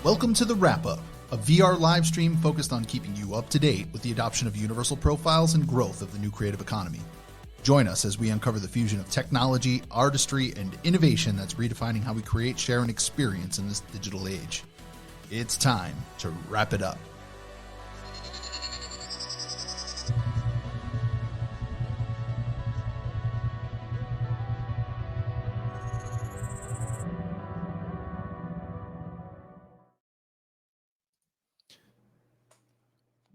Welcome to the Wrap-Up, a VR live stream focused on keeping you up to date with the adoption of universal profiles and growth of the new creative economy. Join us as we uncover the fusion of technology, artistry, and innovation that's redefining how we create, share, and experience in this digital age. It's time to wrap it up.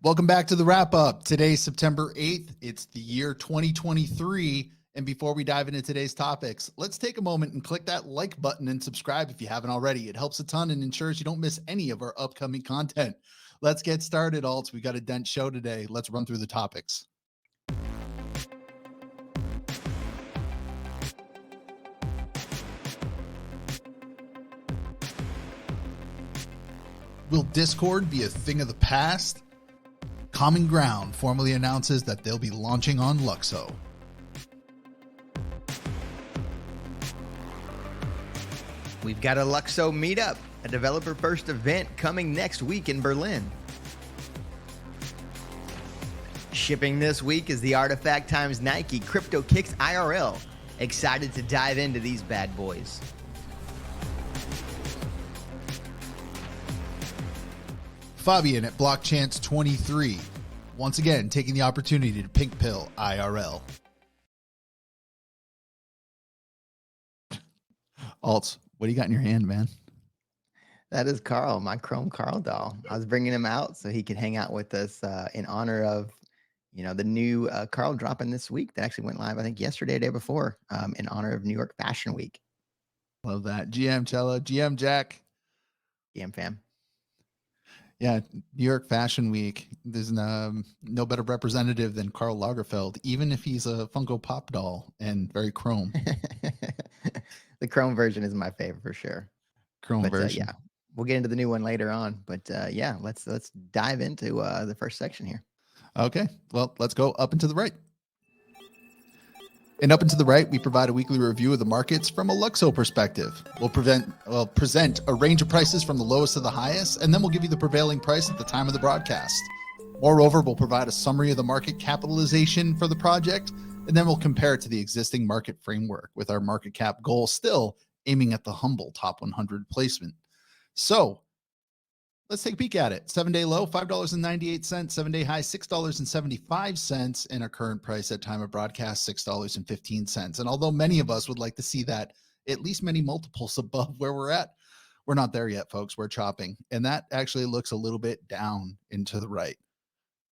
Welcome back to the Wrap-Up. Today's September 8th. It's the year 2023. And before we dive into today's topics, let's take a moment and click that like button and subscribe if you haven't already. It helps a ton and ensures you don't miss any of our upcoming content. Let's get started, alts. We got a dense show today. Let's run through the topics. Will Discord be a thing of the past? CommonGround formally announces that they'll be launching on LUKSO. We've got a LUKSO meetup, a developer-first event coming next week in Berlin. Shipping this week is the Artifact x Nike Cryptokicks IRL. Excited to dive into these bad boys. Fabian at Blockchance 23, once again taking the opportunity to pink pill IRL. Alts, what do you got in your hand, man? That is Carl, my Chrome Carl doll. I was bringing him out so he could hang out with us in honor of, the new Carl dropping this week that actually went live, I think, yesterday, day before, in honor of New York Fashion Week. Love that. GM Cello, GM Jack. GM fam. Yeah, New York Fashion Week. There's no better representative than Karl Lagerfeld, even if he's a Funko Pop doll and very chrome. The chrome version is my favorite for sure. Chrome version. Yeah, we'll get into the new one later on. But yeah, let's dive into the first section here. Okay, well, let's go up and to the right. And up and to the right, we provide a weekly review of the markets from a LUKSO perspective. We'll present a range of prices from the lowest to the highest, and then we'll give you the prevailing price at the time of the broadcast. Moreover, we'll provide a summary of the market capitalization for the project, and then we'll compare it to the existing market framework with our market cap goal still aiming at the humble top 100 placement. So let's take a peek at it. 7-day low, $5.98. 7-day high, $6.75. And our current price at time of broadcast, $6.15. And although many of us would like to see that at least many multiples above where we're at, we're not there yet, folks. We're chopping. And that actually looks a little bit down and to the right.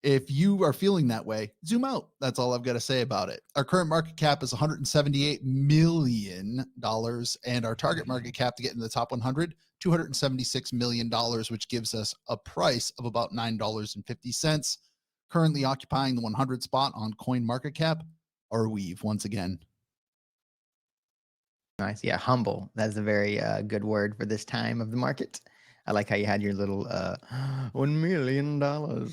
If you are feeling that way, zoom out. That's all I've got to say about it. Our current market cap is $178 million, and our target market cap to get into the top 100, $276 million, which gives us a price of about $9.50. Currently occupying the 100 spot on coin market cap, our weave once again. Nice. Yeah, humble. That's a very good word for this time of the market. I like how you had your little $1 million. But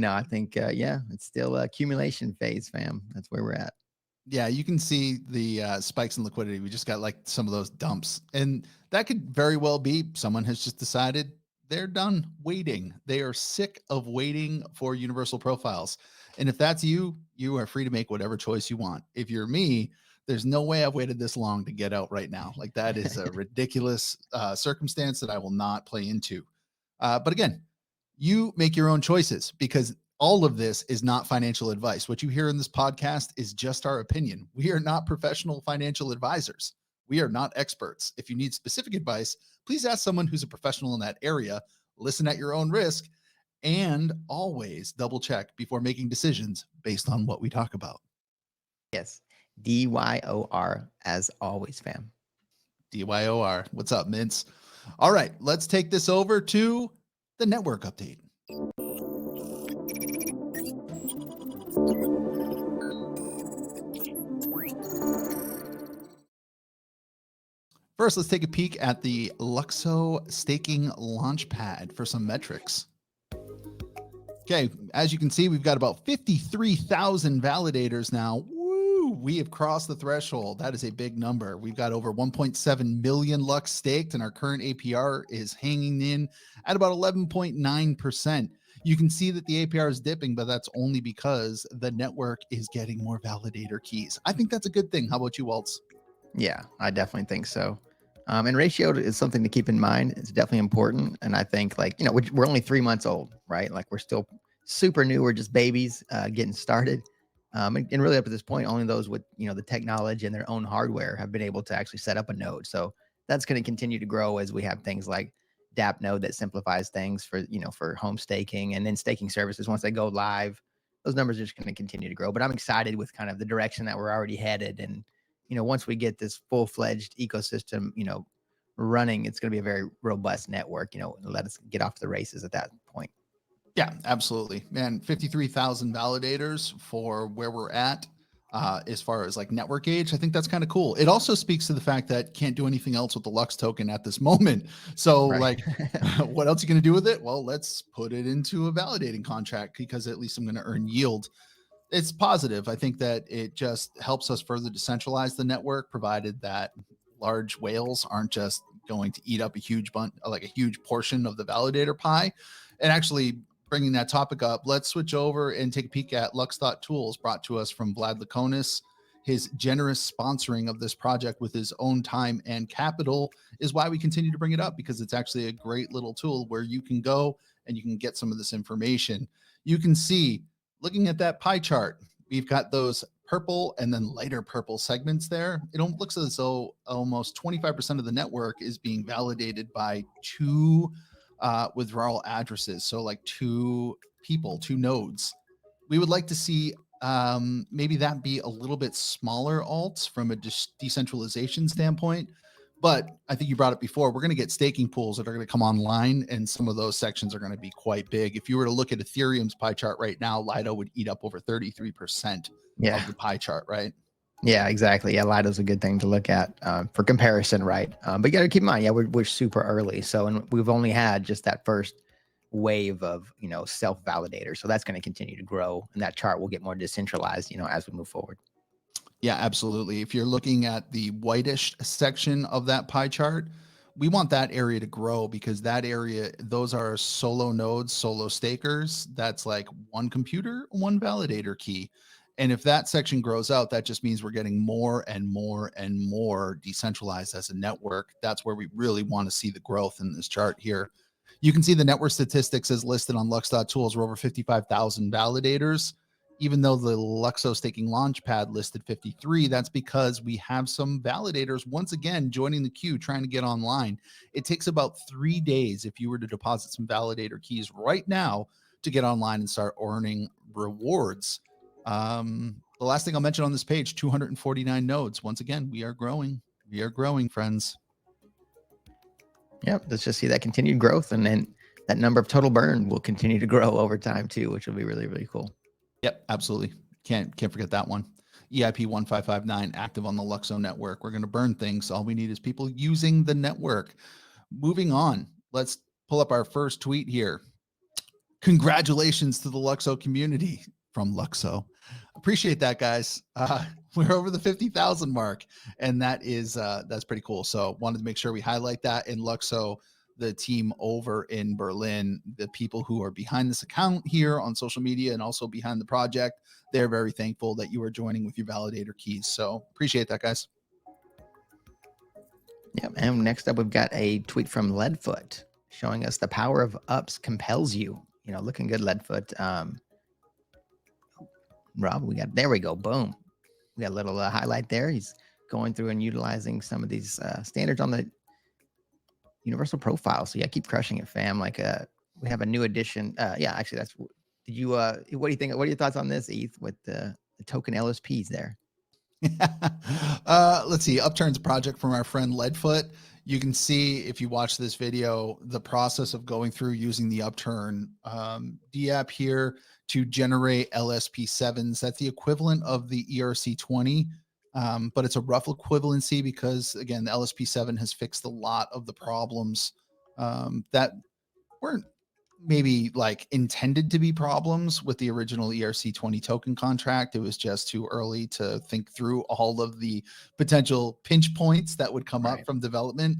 no, I think, yeah, it's still accumulation phase, fam. That's where we're at. Yeah, you can see the spikes in liquidity. We just got like some of those dumps. And that could very well be someone has just decided they're done waiting. They are sick of waiting for universal profiles. And if that's you, you are free to make whatever choice you want. If you're me, there's no way I've waited this long to get out right now. Like that is a ridiculous circumstance that I will not play into. But again, you make your own choices because all of this is not financial advice. What you hear in this podcast is just our opinion. We are not professional financial advisors. We are not experts. If you need specific advice, please ask someone who's a professional in that area. Listen at your own risk and always double check before making decisions based on what we talk about. Yes. DYOR as always, fam. DYOR. What's up, Mints? All right, let's take this over to the network update. First, let's take a peek at the LUKSO staking launchpad for some metrics. Okay, as you can see, we've got about 53,000 validators now. Woo! we have crossed the threshold. That is a big number. We've got over 1.7 million LUKS staked, and our current APR is hanging in at about 11.9%. You can see that the APR is dipping, but that's only because the network is getting more validator keys. I think that's a good thing. How about you, Waltz? Yeah, I definitely think so. And ratio is something to keep in mind. It's definitely important. And I think, like, you know, we're only 3 months old, right? Like, we're still super new. We're just babies getting started. And really, up to this point, only those with, you know, the technology and their own hardware have been able to actually set up a node. So that's going to continue to grow as we have things like DApp node that simplifies things for, you know, for home staking, and then staking services. Once they go live, those numbers are just going to continue to grow. But I'm excited with kind of the direction that we're already headed. And, you know, once we get this full-fledged ecosystem, you know, running, it's going to be a very robust network, you know, let us get off the races at that point. Yeah, absolutely, man. 53,000 validators for where we're at. As far as like network age, I think that's kind of cool. It also speaks to the fact that can't do anything else with the LUKS token at this moment. So Right. like, what else are you going to do with it? Well, let's put it into a validating contract, because at least I'm going to earn yield. It's positive. I think that it just helps us further decentralize the network, provided that large whales aren't just going to eat up a huge like a huge portion of the validator pie. And actually, bringing that topic up, let's switch over and take a peek at LUKS Tools, brought to us from Vlad Lakonis. His generous sponsoring of this project with his own time and capital is why we continue to bring it up, because it's actually a great little tool where you can go and you can get some of this information. You can see, looking at that pie chart, we've got those purple and then lighter purple segments there. It looks as though almost 25% of the network is being validated by two withdrawal addresses. So like two people, two nodes. We would like to see maybe that be a little bit smaller alts from a decentralization standpoint. But I think you brought it before. We're going to get staking pools that are going to come online, and some of those sections are going to be quite big. If you were to look at Ethereum's pie chart right now, Lido would eat up over 33% of the pie chart, right? Yeah, exactly. Yeah, Lido's a good thing to look at for comparison, right? But you got to keep in mind, yeah, we're super early, so, and we've only had just that first wave of, you know, self validator. So that's going to continue to grow, and that chart will get more decentralized, you know, as we move forward. Yeah, absolutely. If you're looking at the whitish section of that pie chart, we want that area to grow, because that area, those are solo nodes, solo stakers. That's like one computer, one validator key. And if that section grows out, that just means we're getting more and more and more decentralized as a network. That's where we really want to see the growth in this chart here. You can see the network statistics as listed on LUKS.tools. We're over 55,000 validators. Even though the LUKSO staking launchpad listed 53, that's because we have some validators once again joining the queue, trying to get online. It takes about 3 days if you were to deposit some validator keys right now to get online and start earning rewards. The last thing I'll mention on this page, 249 nodes. Once again, we are growing. We are growing, friends. Yep, let's just see that continued growth, and then that number of total burn will continue to grow over time too, which will be really, really cool. Yep, absolutely. Can't forget that one. EIP 1559 active on the LUKSO network. We're going to burn things. All we need is people using the network. Moving on, let's pull up our first tweet here. Congratulations to the LUKSO community from LUKSO. Appreciate that, guys. We're over the 50,000 mark, and that's pretty cool. So wanted to make sure we highlight that in LUKSO. The team over in Berlin, the people who are behind this account here on social media and also behind the project, they're very thankful that you are joining with your validator keys. So appreciate that, guys. Yep. And next up, we've got a tweet from Leadfoot showing us the power of ups compels you. You know, looking good, Leadfoot. Rob, there we go. Boom. We got a little highlight there. He's going through and utilizing some of these standards on the universal profile. So yeah, keep crushing it, fam. Like we have a new addition. Yeah, actually, did you what do you think? What are your thoughts on this, ETH, with the token LSPs there? Let's see. Upturn's project from our friend Leadfoot. You can see, if you watch this video, the process of going through using the Upturn DApp here to generate LSP7s. That's the equivalent of the ERC20, but it's a rough equivalency because, again, the LSP7 has fixed a lot of the problems that weren't maybe like intended to be problems with the original ERC20 token contract. It was just too early to think through all of the potential pinch points that would come up from development.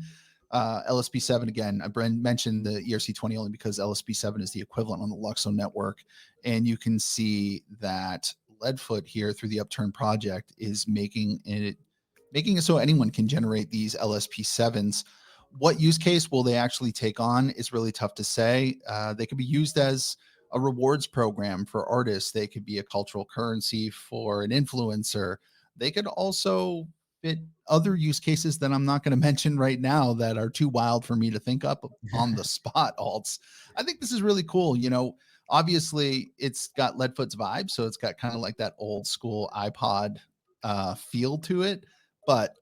LSP7, again, I mentioned the ERC20 only because LSP7 is the equivalent on the LUKSO network. And you can see that Leadfoot here through the Upturn project is making it so anyone can generate these LSP7s. What use case will they actually take on is really tough to say. They could be used as a rewards program for artists. They could be a cultural currency for an influencer. They could also fit other use cases that I'm not going to mention right now that are too wild for me to think up on the spot. Alts. I think this is really cool. You know, obviously it's got Leadfoot's vibe, so it's got kind of like that old school iPod feel to it. But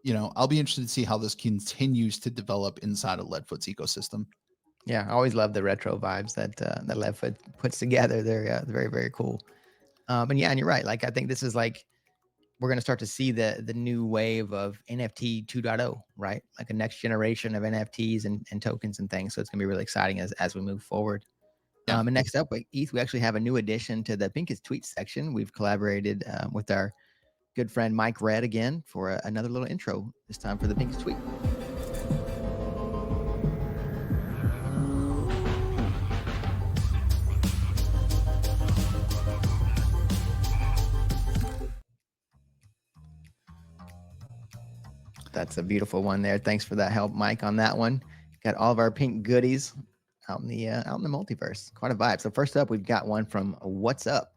you know, I'll be interested to see how this continues to develop inside of Leadfoot's ecosystem. Yeah, I always love the retro vibes that that Leadfoot puts together. They're very, very cool. And yeah, and you're right. Like I think this is like we're going to start to see the new wave of NFT 2.0, right? Like a next generation of NFTs and tokens and things. So it's going to be really exciting as we move forward. Yeah. And next up, ETH, we actually have a new addition to the Pinkest Tweets section. We've collaborated with our good friend Mike Red again for another little intro, this time for the Pinkest Tweet. That's a beautiful one there. Thanks for that help, Mike, on that one. Got all of our pink goodies out in the multiverse. Quite a vibe. So first up, we've got one from What's Up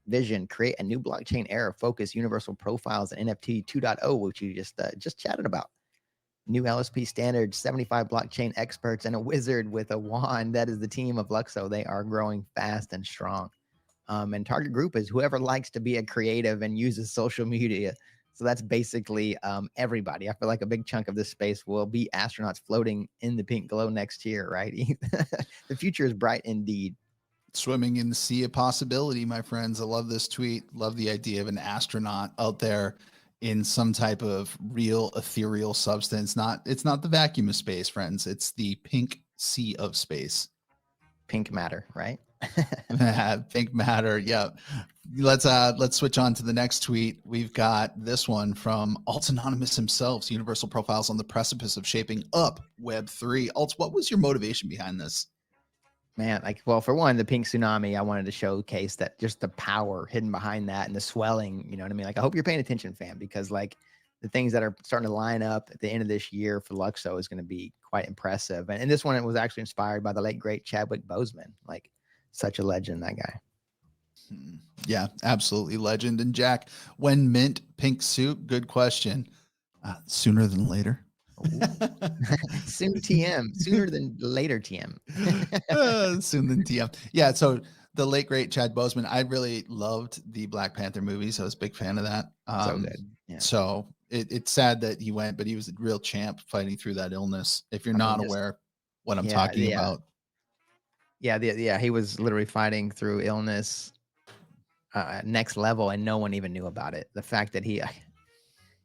Vision. Create a new blockchain era focus universal profiles and NFT 2.0, which you just chatted about. New LSP standard, 75 blockchain experts, and a wizard with a wand. That is the team of LUKSO. They are growing fast and strong. And target group is whoever likes to be a creative and uses social media. So that's basically everybody. I feel like a big chunk of this space will be astronauts floating in the pink glow next year, right? The future is bright indeed. Swimming in the sea of possibility, my friends. I love this tweet. Love the idea of an astronaut out there in some type of real ethereal substance. It's not the vacuum of space, friends. It's the pink sea of space. Pink matter, right? Pink matter. Yeah. Let's switch on to the next tweet. We've got this one from Alt Anonymous himself. Universal profiles on the precipice of shaping up Web3. Alt, what was your motivation behind this? Man, like, well, for one, the pink tsunami, I wanted to showcase that just the power hidden behind that and the swelling, you know what I mean? Like, I hope you're paying attention, fam, because like the things that are starting to line up at the end of this year for LUKSO is going to be quite impressive. And this one was actually inspired by the late, great Chadwick Boseman, like such a legend, that guy. Yeah, absolutely legend. And Jack, when mint pink suit? Good question. Sooner than later. Soon TM, sooner than later TM. Soon than TM. Yeah, so the late great Chad Boseman, I really loved the Black Panther movies. I was a big fan of that. So good. Yeah. So it's sad that he went, but he was a real champ fighting through that illness. If you're not aware what I'm talking about. Yeah, he was literally fighting through illness next level, and no one even knew about it. The fact that he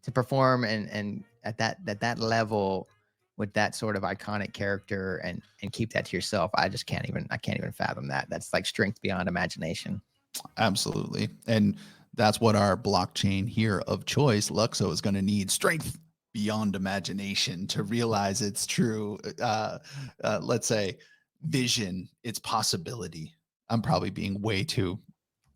to perform and at that level with that sort of iconic character and keep that to yourself, I can't even fathom that. That's like strength beyond imagination. Absolutely. And that's what our blockchain here of choice, LUKSO, is going to need: strength beyond imagination to realize its true, let's say, vision, its possibility. I'm probably being way too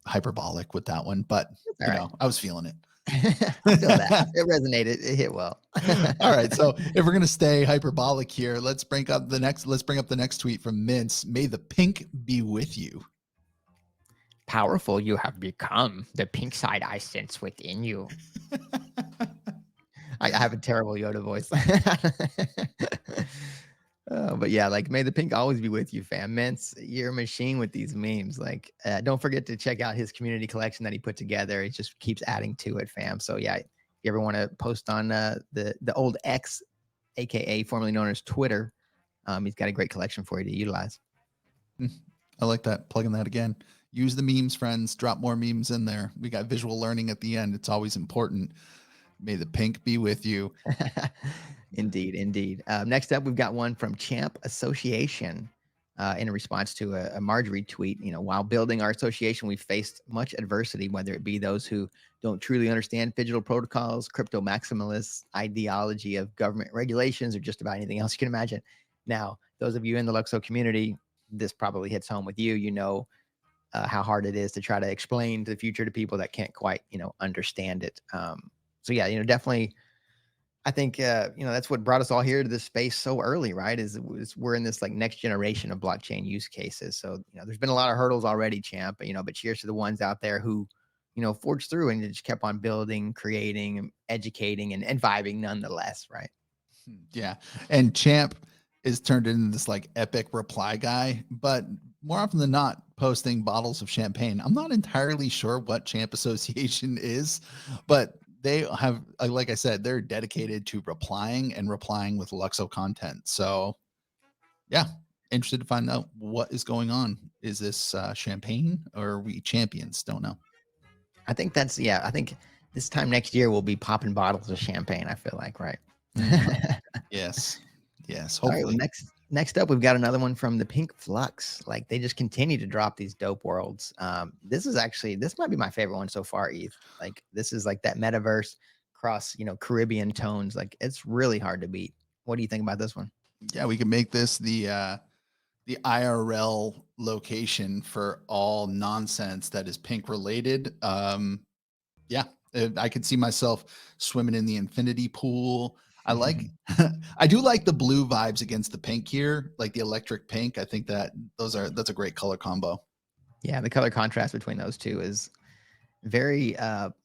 hyperbolic with that one, but you know, I was feeling it. I feel that. It resonated. It hit well. All right. So if we're going to stay hyperbolic here, let's bring up the next tweet from Mince. May the pink be with you. Powerful you have become. The pink side I sense within you. I have a terrible Yoda voice. But yeah, like, may the pink always be with you, fam. Mince, you're a machine with these memes. Like, don't forget to check out his community collection that he put together. He just keeps adding to it, fam. So yeah, if you ever want to post on the old X, aka formerly known as Twitter, he's got a great collection for you to utilize. I like that. Plugging that again. Use the memes, friends. Drop more memes in there. We got visual learning at the end. It's always important. May the pink be with you. Indeed. Next up, we've got one from Champ Association. in response to a Marjorie tweet. While building our association, we've faced much adversity, whether it be those who don't truly understand digital protocols, crypto maximalists, ideology of government regulations, or just about anything else you can imagine. Now, those of you in the LUKSO community, this probably hits home with you. How hard it is to try to explain the future to people that can't quite, understand it. So yeah, definitely. I think that's what brought us all here to this space so early, right? Is we're in this like next generation of blockchain use cases. So there's been a lot of hurdles already, champ. But cheers to the ones out there who forged through and just kept on building, creating, educating, and vibing nonetheless, right? Yeah, and champ is turned into this like epic reply guy, but more often than not posting bottles of champagne. I'm not entirely sure what Champ Association is, but they have, like I said, they're dedicated to replying with LUKSO content. So yeah, interested to find out what is going on. Is this champagne or are we champions? Don't know. I think I think this time next year we'll be popping bottles of champagne, I feel like, right? Yes. Yes. All Hopefully. right, well, next up, we've got another one from the Pink Flux. Like they just continue to drop these dope worlds. This might be my favorite one so far, ETH. Like this is like that metaverse cross, Caribbean tones. Like it's really hard to beat. What do you think about this one? Yeah, we can make this the IRL location for all nonsense that is pink related. Yeah, I could see myself swimming in the infinity pool. I like, I do like the blue vibes against the pink here, like the electric pink. I think that's a great color combo. Yeah, the color contrast between those two is very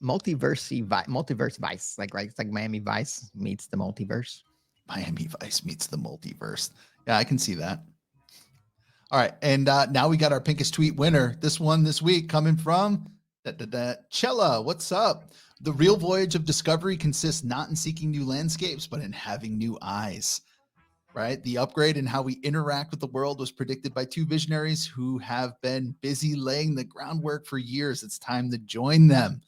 multiverse Vice. Like right, it's like Miami Vice meets the multiverse. Miami Vice meets the multiverse. Yeah, I can see that. All right, and now we got our Pinkest Tweet winner. This one this week coming from Chella. What's up? The real voyage of discovery consists not in seeking new landscapes, but in having new eyes. Right? The upgrade in how we interact with the world was predicted by two visionaries who have been busy laying the groundwork for years. It's time to join them.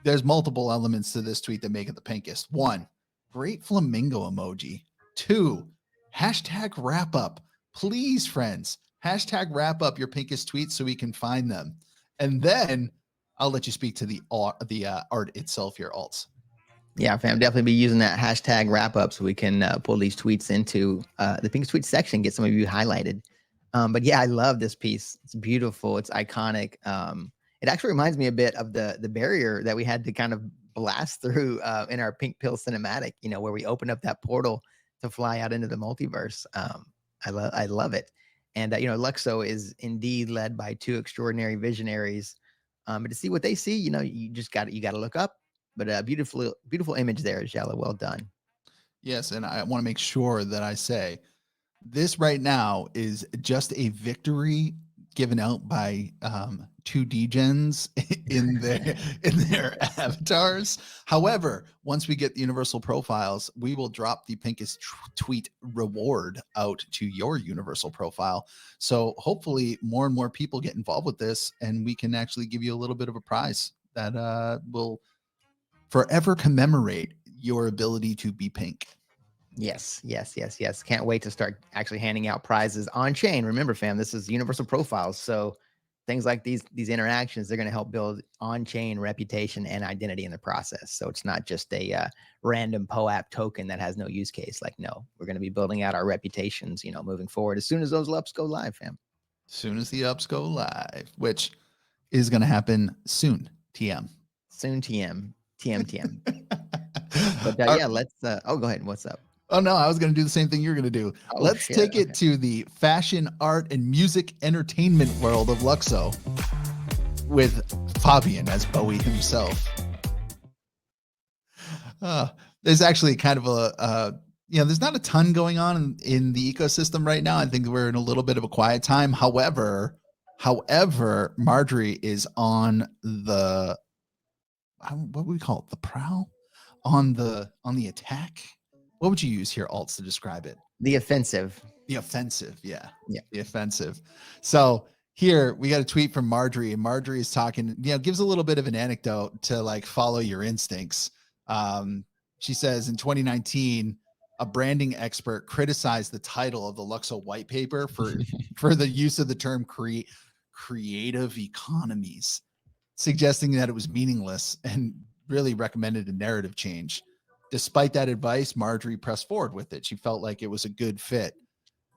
There's multiple elements to this tweet that make it the pinkest. 1, great flamingo emoji. 2, hashtag wrap up. Please, friends, hashtag wrap up your Pinkest tweets so we can find them. And then I'll let you speak to the art itself here, Alts. Yeah, fam, definitely be using that hashtag wrap up so we can pull these tweets into the Pinkest Tweet section, get some of you highlighted. But yeah, I love this piece. It's beautiful. It's iconic. It actually reminds me a bit of the barrier that we had to kind of blast through in our Pink Pill cinematic, where we opened up that portal to fly out into the multiverse. I love it. And, LUKSO is indeed led by two extraordinary visionaries. But to see what they see, you got to look up. But a beautiful image there, Jella. Well done. Yes, and I want to make sure that I say this right now is just a victory given out by 2 degens in their avatars. However, once we get the universal profiles, we will drop the Pinkest Tweet reward out to your universal profile. So hopefully more and more people get involved with this, and we can actually give you a little bit of a prize that will forever commemorate your ability to be pink. Yes. Can't wait to start actually handing out prizes on chain. Remember, fam, this is universal profiles. So things like these interactions, they're going to help build on-chain reputation and identity in the process. So it's not just a random POAP token that has no use case. Like, no, we're going to be building out our reputations, moving forward as soon as those LUPs go live, fam. As soon as the ups go live, which is going to happen soon. TM. Soon, TM. But yeah, let's go ahead. What's up? Oh no, I was going to do the same thing you're going to do. Let's take it to the fashion, art, and music entertainment world of LUKSO with Fabian as Bowie himself. There's actually kind of there's not a ton going on in the ecosystem right now. I think we're in a little bit of a quiet time. However, Marjorie is on the, what would we call it? The prowl? On the attack? What would you use here, Alts, to describe it? The offensive. The offensive, yeah. The offensive. So here we got a tweet from Marjorie, and Marjorie is talking, gives a little bit of an anecdote to like follow your instincts. She says in 2019, a branding expert criticized the title of the LUKSO white paper for the use of the term creative economies, suggesting that it was meaningless and really recommended a narrative change. Despite that advice, Marjorie pressed forward with it. She felt like it was a good fit.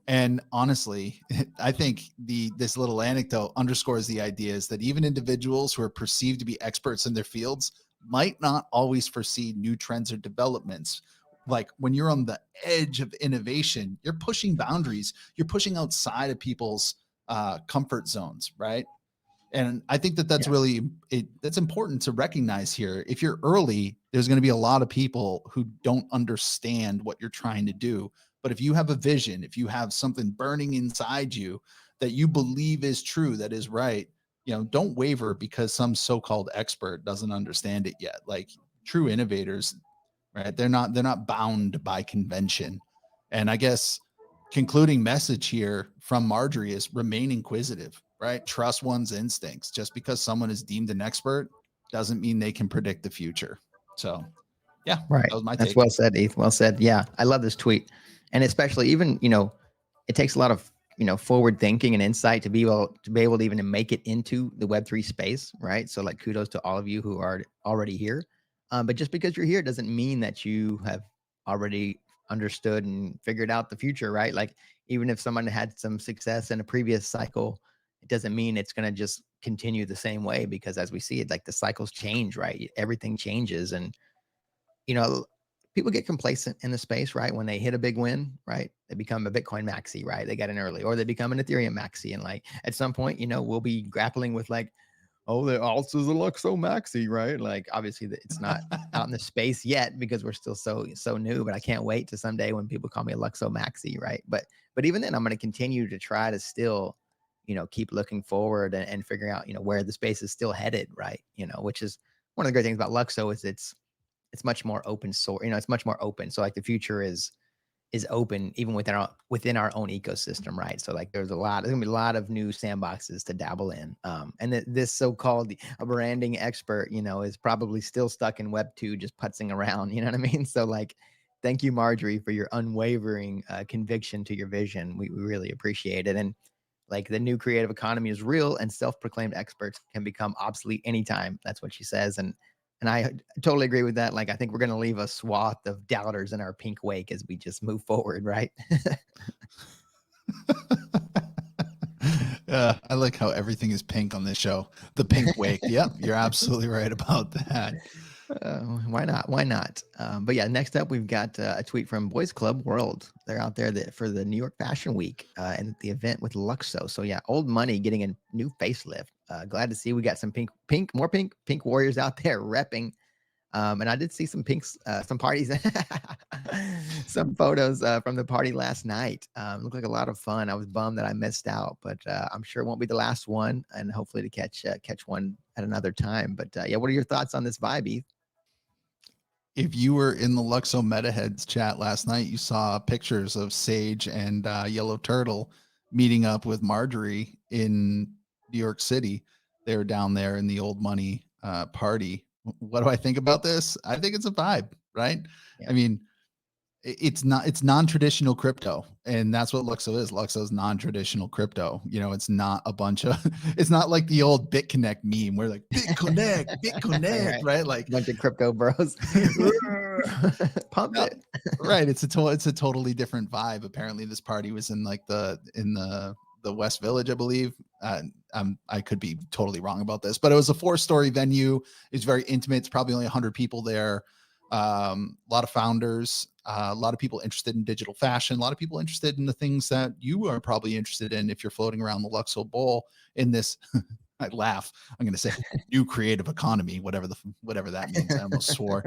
And honestly, I think this little anecdote underscores the idea is that even individuals who are perceived to be experts in their fields might not always foresee new trends or developments. Like when you're on the edge of innovation, you're pushing boundaries, you're pushing outside of people's comfort zones, right? And I think that that's really that's important to recognize here. If you're early, there's going to be a lot of people who don't understand what you're trying to do. But if you have a vision, if you have something burning inside you that you believe is true, that is right, don't waver because some so-called expert doesn't understand it yet. Like true innovators, right? They're not bound by convention. And I guess concluding message here from Marjorie is remain inquisitive, right? Trust one's instincts. Just because someone is deemed an expert doesn't mean they can predict the future. So yeah, right. that was my That's take. well said, Eth. Well said. Yeah, I love this tweet. And especially even, it takes a lot of, forward thinking and insight to be able to even make it into the Web3 space, right? So like kudos to all of you who are already here. But just because you're here doesn't mean that you have already understood and figured out the future, right? Like even if someone had some success in a previous cycle, it doesn't mean it's going to just continue the same way, because as we see it, like the cycles change, right? Everything changes. And, people get complacent in the space, right? When they hit a big win, right? They become a Bitcoin maxi, right? They got in early, or they become an Ethereum maxi. And like at some point, we'll be grappling with like, oh, the alts is a LUKSO maxi, right? Like obviously it's not out in the space yet because we're still so new, but I can't wait to someday when people call me a LUKSO maxi, right? But even then I'm going to continue to try to still, keep looking forward and figuring out, where the space is still headed, right? Which is one of the great things about LUKSO is it's much more open source, it's much more open. So like the future is open even within our own ecosystem, right? So like there's gonna be a lot of new sandboxes to dabble in. And this so-called branding expert, is probably still stuck in Web 2, just putzing around, you know what I mean? So like, thank you, Marjorie, for your unwavering conviction to your vision. We really appreciate it. And like the new creative economy is real and self-proclaimed experts can become obsolete anytime. That's what she says. And I totally agree with that. Like, I think we're going to leave a swath of doubters in our pink wake as we just move forward, right? I like how everything is pink on this show. The pink wake. Yep, you're absolutely right about that. Why not? Why not? But yeah, next up, we've got a tweet from Boys Club World. They're out there for the New York Fashion Week and the event with LUKSO. So yeah, old money getting a new facelift. Glad to see we got some more pink warriors out there repping. And I did see some some parties, some photos from the party last night. Looked like a lot of fun. I was bummed that I missed out, but I'm sure it won't be the last one, and hopefully to catch one at another time. But yeah, what are your thoughts on this vibe, Eth? If you were in the LUKSO MetaHeads chat last night, you saw pictures of Sage and Yellow Turtle meeting up with Marjorie in New York City. They were down there in the old money party. What do I think about this? I think it's a vibe, right? Yeah. I mean, it's non-traditional crypto, and that's what LUKSO is. LUKSO is non-traditional crypto. It's not a bunch of, it's not like the old BitConnect meme where like BitConnect, right? Like a bunch of crypto bros. Pump it. Right. It's a totally different vibe. Apparently this party was in like the West Village, I believe. I could be totally wrong about this, but it was a 4-story venue. It's very intimate. It's probably only 100 people there. A lot of founders, a lot of people interested in digital fashion, a lot of people interested in the things that you are probably interested in if you're floating around the LUKSO bowl in this. I laugh. I'm going to say new creative economy, whatever that means. I almost swore.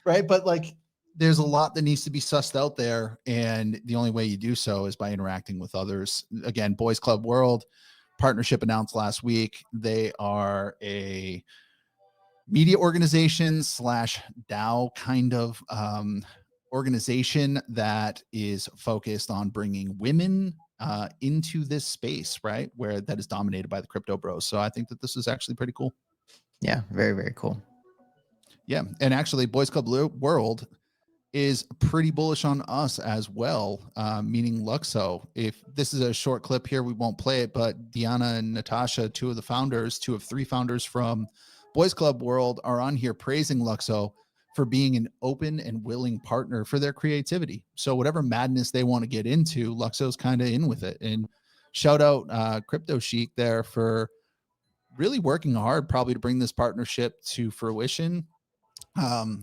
Right. But like, there's a lot that needs to be sussed out there. And the only way you do so is by interacting with others. Again, Boys Club World partnership announced last week. They are a media organization / DAO kind of organization that is focused on bringing women into this space, right? Where that is dominated by the crypto bros. So I think that this is actually pretty cool. Yeah, very, very cool. Yeah. And actually Boys Club World is pretty bullish on us as well, meaning LUKSO. If this is a short clip here, we won't play it, but Deanna and Natasha, two of three founders from Boys Club World, are on here praising LUKSO for being an open and willing partner for their creativity. So whatever madness they want to get into, LUKSO's kind of in with it. And shout out Crypto Chic there for really working hard probably to bring this partnership to fruition.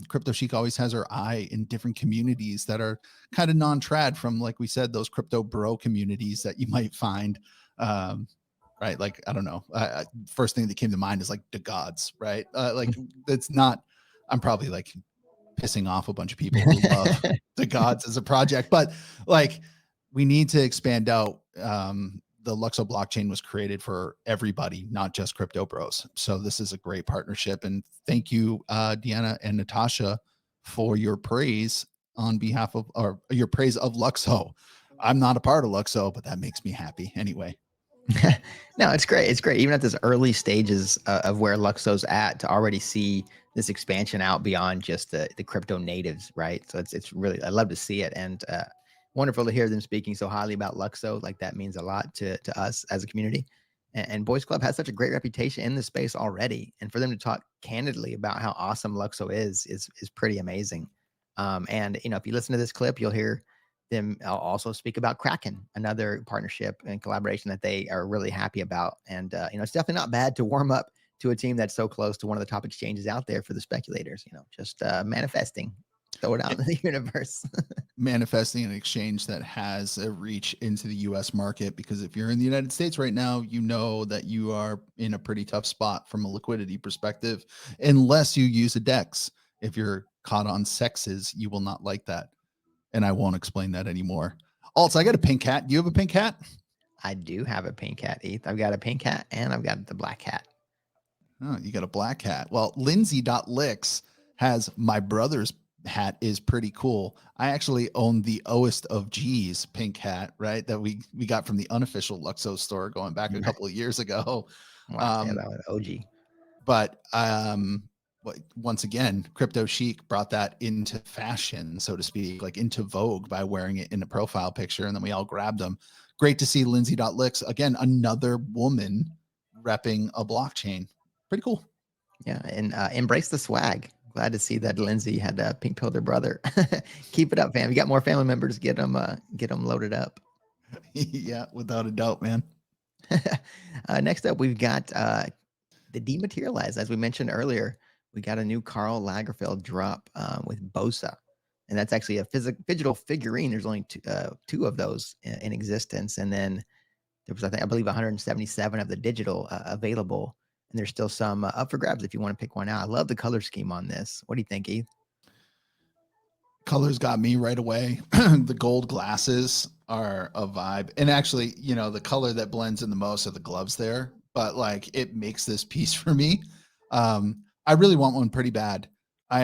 Crypto Chic always has her eye in different communities that are kind of non-trad from, like we said, those crypto bro communities that you might find. Right. Like, I don't know. First thing that came to mind is like the gods, right? Like it's not, I'm probably like pissing off a bunch of people who love the gods as a project, but like we need to expand out. The LUKSO blockchain was created for everybody, not just crypto bros. So this is a great partnership. And thank you, Deanna and Natasha, for your praise on behalf of, or your praise of LUKSO. I'm not a part of LUKSO, but that makes me happy anyway. No, it's great. It's great. Even at this early stages of where LUKSO's at, to already see this expansion out beyond just the crypto natives, right? So it's really, I love to see it. And wonderful to hear them speaking so highly about LUKSO. Like that means a lot to us as a community. And Boys Club has such a great reputation in the space already. And for them to talk candidly about how awesome LUKSO is pretty amazing. And, you know, if you listen to this clip, you'll hear them also speak about Kraken, another partnership and collaboration that they are really happy about. And, you know, it's definitely not bad to warm up to a team that's so close to one of the top exchanges out there for the speculators, you know, just manifesting, throw it out in the universe. Manifesting an exchange that has a reach into the US market, because if you're in the United States right now, you know that you are in a pretty tough spot from a liquidity perspective, unless you use a DEX. If you're caught on sexes, you will not like that. And I won't explain that anymore. Also, I got a pink hat. Do you have a pink hat? I do have a pink hat, Eth. I've got a pink hat and I've got the black hat. Oh, you got a black hat. Well, Lindsay.Licks has my brother's hat, is pretty cool. I actually own the Oest of G's pink hat, right? That we got from the unofficial LUKSO store going back a couple of years ago. Wow, yeah, that was OG. But once again, Crypto Chic brought that into fashion, so to speak, like into vogue by wearing it in a profile picture, and then we all grabbed them. Great to see Lindsay.Licks again, another woman repping a blockchain. Pretty cool. Yeah, and embrace the swag. Glad to see that Lindsay had pink pilled her brother. Keep it up, fam. You got more family members. Get them loaded up. Yeah, without a doubt, man. Next up, we've got the Dematerialize. As we mentioned earlier, we got a new Karl Lagerfeld drop with Bosa, and that's actually a digital figurine. There's only two of those in existence, and then there was, I believe 177 of the digital available. And there's still some up for grabs if you want to pick one out. I love the color scheme on this. What do you think, Eth? Colors got me right away. The gold glasses are a vibe. And actually, you know, the color that blends in the most are the gloves there. But like, it makes this piece for me. I really want one pretty bad. We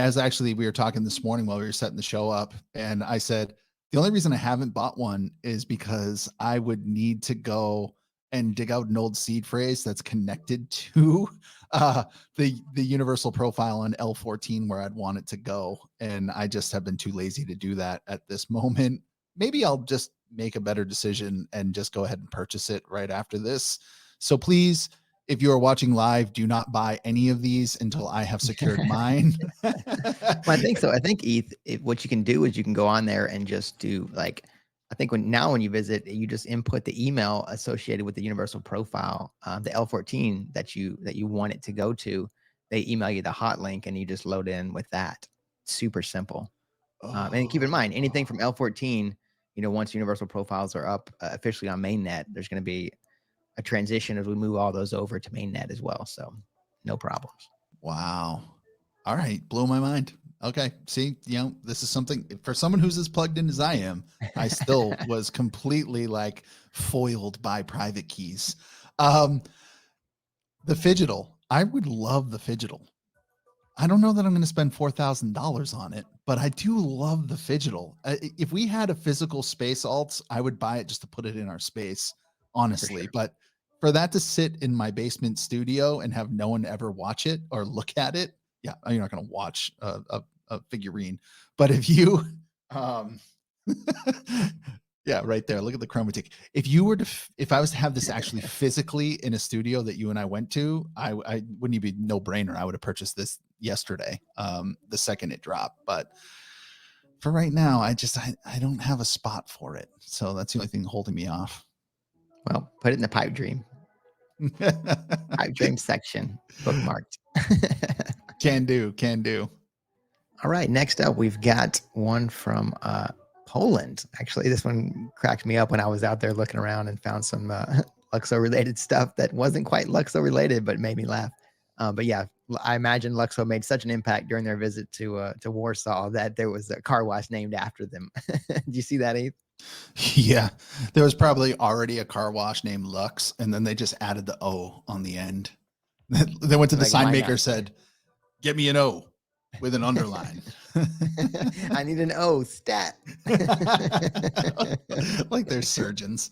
were talking this morning while we were setting the show up, and I said, the only reason I haven't bought one is because I would need to go and dig out an old seed phrase that's connected to the universal profile on L14 where I'd want it to go. And I just have been too lazy to do that at this moment. Maybe I'll just make a better decision and just go ahead and purchase it right after this. So please, if you are watching live, do not buy any of these until I have secured mine. Well, I think so. I think, Eth, what you can do is you can go on there and just do like, I think when you visit, you just input the email associated with the universal profile, the L14 that you want it to go to. They email you the hot link and you just load in with that. Super simple. And keep in mind, anything from L14, you know, once universal profiles are up officially on mainnet, there's going to be a transition as we move all those over to mainnet as well. So no problems. Wow. All right. Blew my mind. Okay. See, you know, this is something for someone who's as plugged in as I am. I still was completely like foiled by private keys. The Phygital. I would love the Phygital. I don't know that I'm going to spend $4,000 on it, but I do love the Phygital. If we had a physical space alts, I would buy it just to put it in our space, honestly. Sure. But for that to sit in my basement studio and have no one ever watch it or look at it, yeah, you're not going to watch a figurine. But if you, yeah, right there. Look at the chromatic. If you were to, if I was to have this actually physically in a studio that you and I went to, I wouldn't even be no brainer. I would have purchased this yesterday, the second it dropped. But for right now, I don't have a spot for it. So that's the only thing holding me off. Well, put it in the pipe dream. Pipe dream section bookmarked. Can do. All right. Next up, we've got one from Poland. Actually, this one cracked me up when I was out there looking around and found some LUKSO related stuff that wasn't quite LUKSO related, but made me laugh. But yeah, I imagine LUKSO made such an impact during their visit to Warsaw that there was a car wash named after them. Did you see that, Eve? Yeah, there was probably already a car wash named Lux, and then they just added the O on the end. They went to the sign maker, said, "Get me an O with an underline." I need an O stat. Like they're surgeons.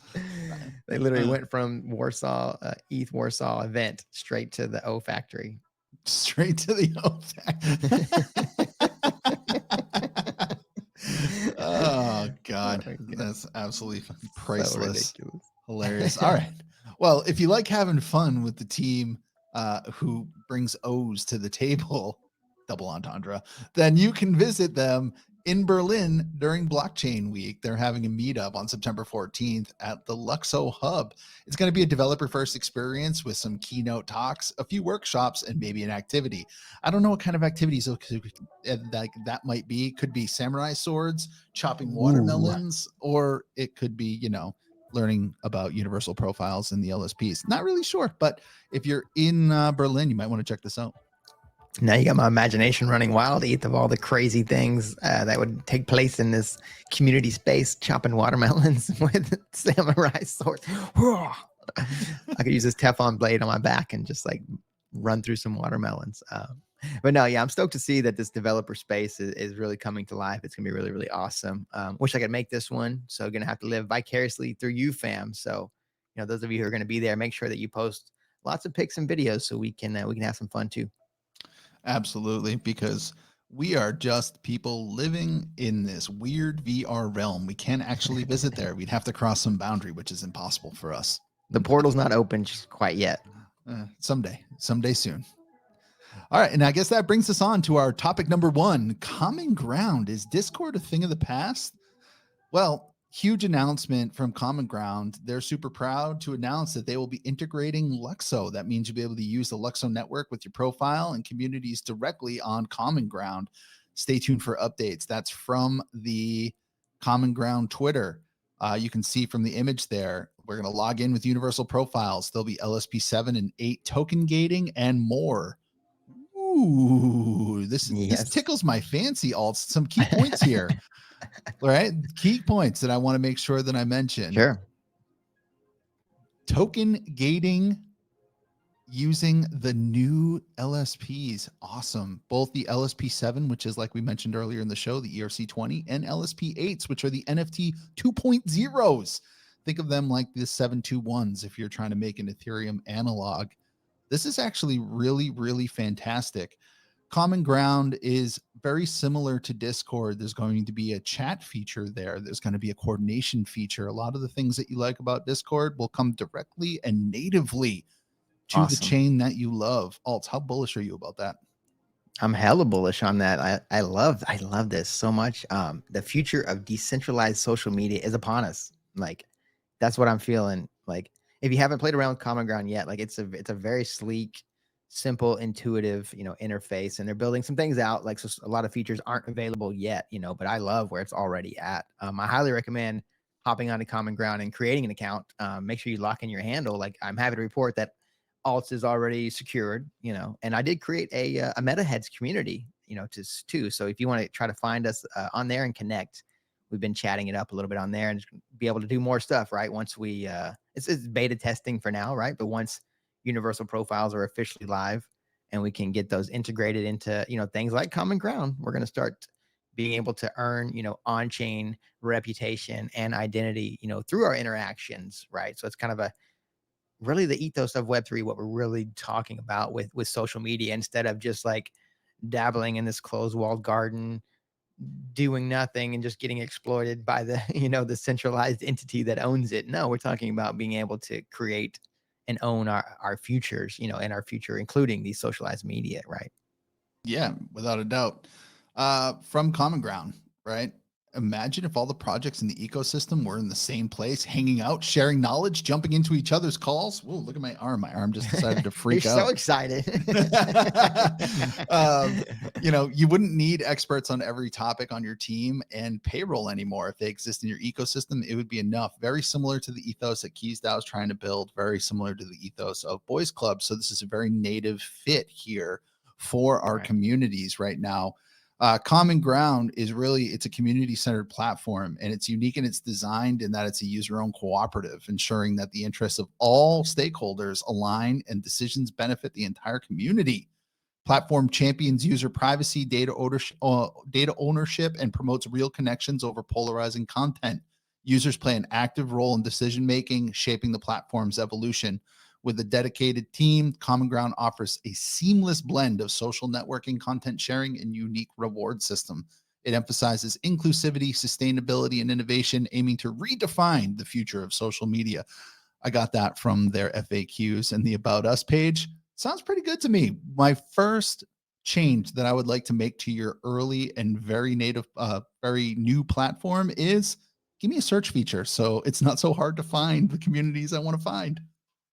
They literally went from Warsaw, ETH Warsaw event straight to the O factory. Straight to the O factory. Oh God, that's absolutely priceless. So hilarious. All right. Well, if you like having fun with the team who brings O's to the table, double entendre, then you can visit them in Berlin during Blockchain Week. They're having a meetup on September 14th at the LUKSO Hub. It's going to be a developer-first experience with some keynote talks, a few workshops, and maybe an activity. I don't know what kind of activities that might be. Could be samurai swords, chopping watermelons, or it could be, learning about universal profiles and the LSPs. Not really sure, but if you're in Berlin, you might want to check this out. Now you got my imagination running wild, ETH, of all the crazy things that would take place in this community space, chopping watermelons with samurai swords. I could use this Teflon blade on my back and just like run through some watermelons. But no, yeah, I'm stoked to see that this developer space is really coming to life. It's going to be really, really awesome. Wish I could make this one. So going to have to live vicariously through you, fam. So, those of you who are going to be there, make sure that you post lots of pics and videos so we can have some fun too. Absolutely, because we are just people living in this weird VR realm. We can't actually visit there. We'd have to cross some boundary, which is impossible for us. The portal's not open just quite yet. Someday soon. All right, and I guess that brings us on to our topic number 1, CommonGround. Is Discord a thing of the past? Well, huge announcement from CommonGround. They're super proud to announce that they will be integrating LUKSO. That means you'll be able to use the LUKSO network with your profile and communities directly on CommonGround. Stay tuned for updates. That's from the CommonGround Twitter. You can see from the image there, we're going to log in with universal profiles. There'll be LSP 7 and 8 token gating and more. Ooh, this tickles my fancy, Alt. Some key points here. All right, key points that I want to make sure that I mention. Sure. Token gating using the new LSPs. Awesome. Both the LSP 7, which is like we mentioned earlier in the show, the ERC20, and LSP 8s, which are the NFT 2.0s. Think of them like the 721s if you're trying to make an Ethereum analog. This is actually really, really fantastic. CommonGround is very similar to Discord. There's going to be a chat feature there. There's going to be a coordination feature. A lot of the things that you like about Discord will come directly and natively to the chain that you love. Alt, how bullish are you about that? I'm hella bullish on that. I love this so much. The future of decentralized social media is upon us. Like, that's what I'm feeling. Like, if you haven't played around with CommonGround yet, like it's a very sleek, simple, intuitive, interface, and they're building some things out. Like, so a lot of features aren't available yet, but I love where it's already at. I highly recommend hopping onto CommonGround and creating an account. Make sure you lock in your handle. Like, I'm happy to report that Alts is already secured, and I did create a MetaHeads community, too. So if you want to try to find us on there and connect, we've been chatting it up a little bit on there and be able to do more stuff, right? Once we, it's beta testing for now, right? But once universal profiles are officially live and we can get those integrated into, things like CommonGround, we're going to start being able to earn, on-chain reputation and identity, through our interactions, right? So it's kind of really the ethos of Web3, what we're really talking about with social media, instead of just like dabbling in this closed walled garden, doing nothing and just getting exploited by the, the centralized entity that owns it. No, we're talking about being able to create and own our futures, and our future, including these socialized media, right? Yeah, without a doubt. From CommonGround, right? Imagine if all the projects in the ecosystem were in the same place, hanging out, sharing knowledge, jumping into each other's calls. Whoa, look at my arm. My arm just decided to You're freak so out. excited. You wouldn't need experts on every topic on your team and payroll anymore. If they exist in your ecosystem, it would be enough. Very similar to the ethos that KEEZ DAO is trying to build, very similar to the ethos of Boys Club. So this is a very native fit here for our communities right now. CommonGround is really, it's a community-centered platform, and it's unique in its design in that it's a user-owned cooperative, ensuring that the interests of all stakeholders align and decisions benefit the entire community. Platform champions user privacy, data ownership, and promotes real connections over polarizing content. Users play an active role in decision-making, shaping the platform's evolution. With a dedicated team, CommonGround offers a seamless blend of social networking, content sharing, and unique reward system. It emphasizes inclusivity, sustainability, and innovation, aiming to redefine the future of social media. I got that from their FAQs and the About Us page. Sounds pretty good to me. My first change that I would like to make to your early and very native, very new platform is give me a search feature so it's not so hard to find the communities I want to find.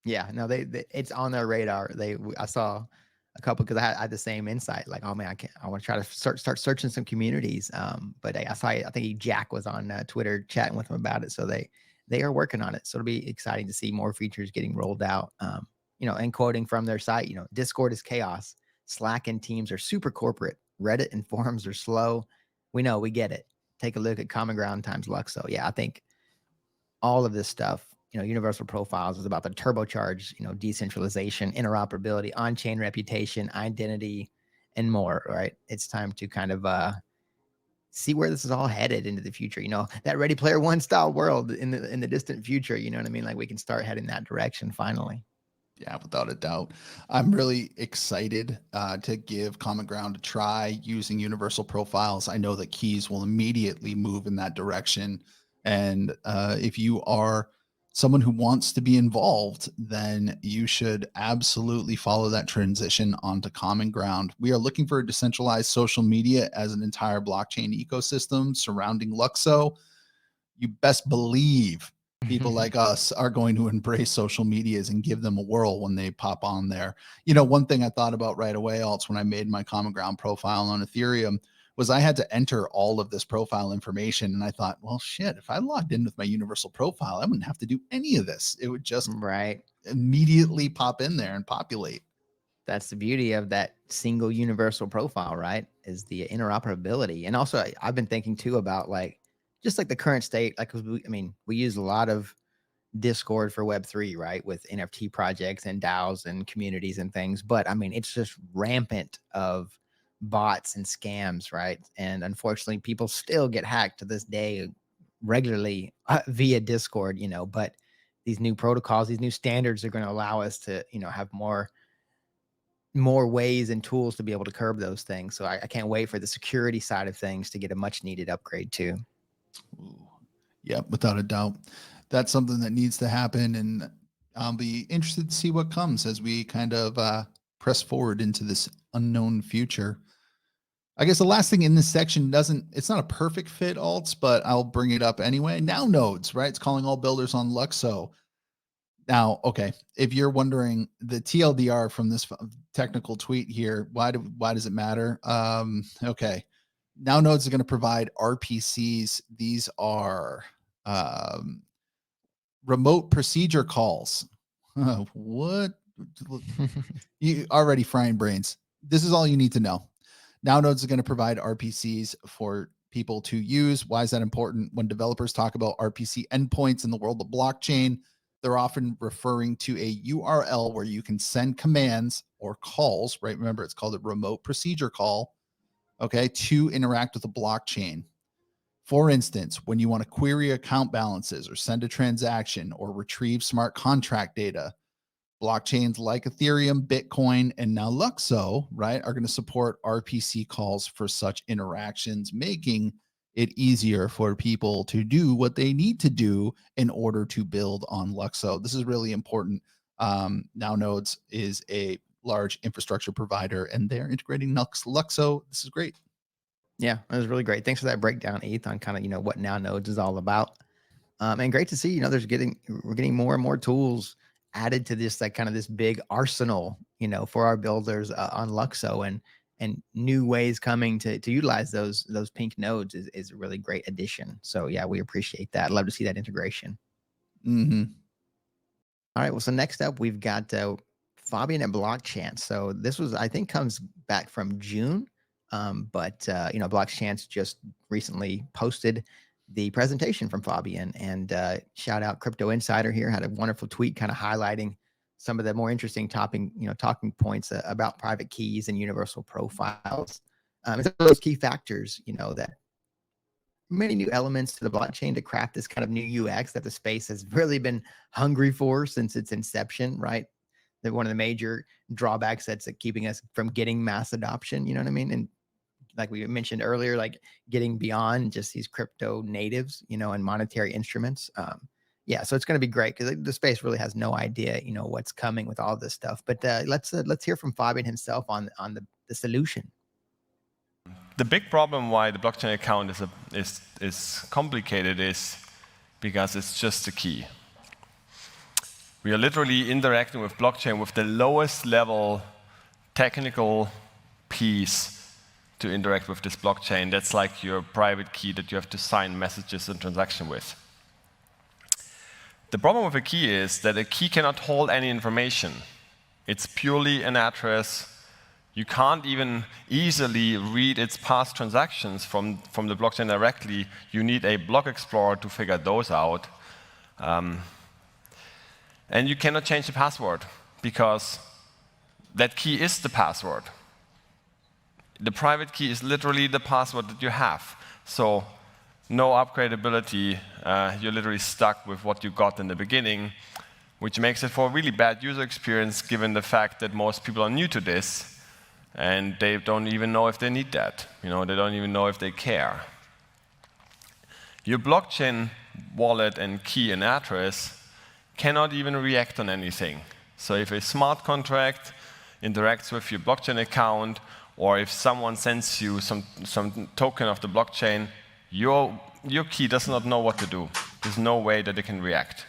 Yeah, no, they it's on their radar. I saw a couple because I had the same insight. Like, oh man, I want to try to start searching some communities. But I saw, I think Jack was on Twitter chatting with them about it. So they are working on it. So it'll be exciting to see more features getting rolled out. And quoting from their site, Discord is chaos. Slack and Teams are super corporate. Reddit and forums are slow. We know, we get it. Take a look at CommonGround times LUKSO. Yeah, I think all of this stuff, universal profiles is about the turbocharge, decentralization, interoperability, on-chain reputation, identity, and more, right? It's time to kind of see where this is all headed into the future. That Ready Player One style world in the distant future, you know what I mean? Like we can start heading that direction finally. Yeah, without a doubt. I'm really excited to give CommonGround a try using universal profiles. I know that KEEZ will immediately move in that direction. And if you are someone who wants to be involved, then you should absolutely follow that transition onto CommonGround. We are looking for a decentralized social media as an entire blockchain ecosystem surrounding LUKSO. You best believe people like us are going to embrace social medias and give them a whirl when they pop on there. One thing I thought about right away, also when I made my CommonGround profile on Ethereum, was I had to enter all of this profile information. And I thought, well, shit, if I logged in with my universal profile, I wouldn't have to do any of this. It would just immediately pop in there and populate. That's the beauty of that single universal profile, right? Is the interoperability. And also I've been thinking too about just like the current state, like, we use a lot of Discord for Web3, right? With NFT projects and DAOs and communities and things. But it's just rampant of bots and scams, right? And unfortunately, people still get hacked to this day regularly via Discord, but these new protocols, these new standards are going to allow us to, have more ways and tools to be able to curb those things. So I can't wait for the security side of things to get a much needed upgrade too. Ooh. Yeah, without a doubt. That's something that needs to happen. And I'll be interested to see what comes as we kind of press forward into this unknown future. I guess the last thing in this section it's not a perfect fit, alts, but I'll bring it up anyway. Now nodes, right? It's calling all builders on LUKSO. Now, okay, if you're wondering the TLDR from this technical tweet here, why does it matter? Okay. Now nodes are going to provide RPCs. These are remote procedure calls. What? You already frying brains. This is all you need to know. Now nodes are going to provide RPCs for people to use. Why is that important? When developers talk about RPC endpoints in the world of blockchain, they're often referring to a URL where you can send commands or calls, right? Remember, it's called a remote procedure call, okay, to interact with the blockchain. For instance, when you want to query account balances or send a transaction or retrieve smart contract data, Blockchains like Ethereum, Bitcoin, and now LUKSO, right, are going to support RPC calls for such interactions, making it easier for people to do what they need to do in order to build on LUKSO. This is really important. Now Nodes is a large infrastructure provider, and they're integrating LUKSO. This is great. Yeah, that was really great. Thanks for that breakdown, Eth, on kind of what Now Nodes is all about. And great to see, we're getting more and more tools added to this, like kind of this big arsenal, for our builders on LUKSO, and new ways coming to utilize those pink nodes is a really great addition. So yeah, we appreciate that. Love to see that integration. Mm-hmm. All right. Well, so next up we've got Fabian at Blockchance. So this was, I think, comes back from June, but Blockchance just recently posted the presentation from Fabian, and shout out Crypto Insider here, had a wonderful tweet kind of highlighting some of the more interesting talking points about private keys and universal profiles. It's those key factors, that many new elements to the blockchain to craft this kind of new UX that the space has really been hungry for since its inception, right? That one of the major drawbacks that's keeping us from getting mass adoption, you know what I mean? And like we mentioned earlier, like getting beyond just these crypto natives, and monetary instruments. Yeah, so it's going to be great because the space really has no idea, what's coming with all this stuff. But let's hear from Fabian himself on the solution. The big problem why the blockchain account is complicated is because it's just a key. We are literally interacting with blockchain with the lowest level technical piece to interact with this blockchain. That's like your private key that you have to sign messages and transaction with. The problem with a key is that a key cannot hold any information. It's purely an address. You can't even easily read its past transactions from the blockchain directly. You need a block explorer to figure those out. And you cannot change the password because that key is the password. The private key is literally the password that you have. So no upgradability. You're literally stuck with what you got in the beginning, which makes it for a really bad user experience given the fact that most people are new to this and they don't even know if they need that. They don't even know if they care. Your blockchain wallet and key and address cannot even react on anything. So if a smart contract interacts with your blockchain account, or if someone sends you some token of the blockchain, your key does not know what to do. There's no way that it can react.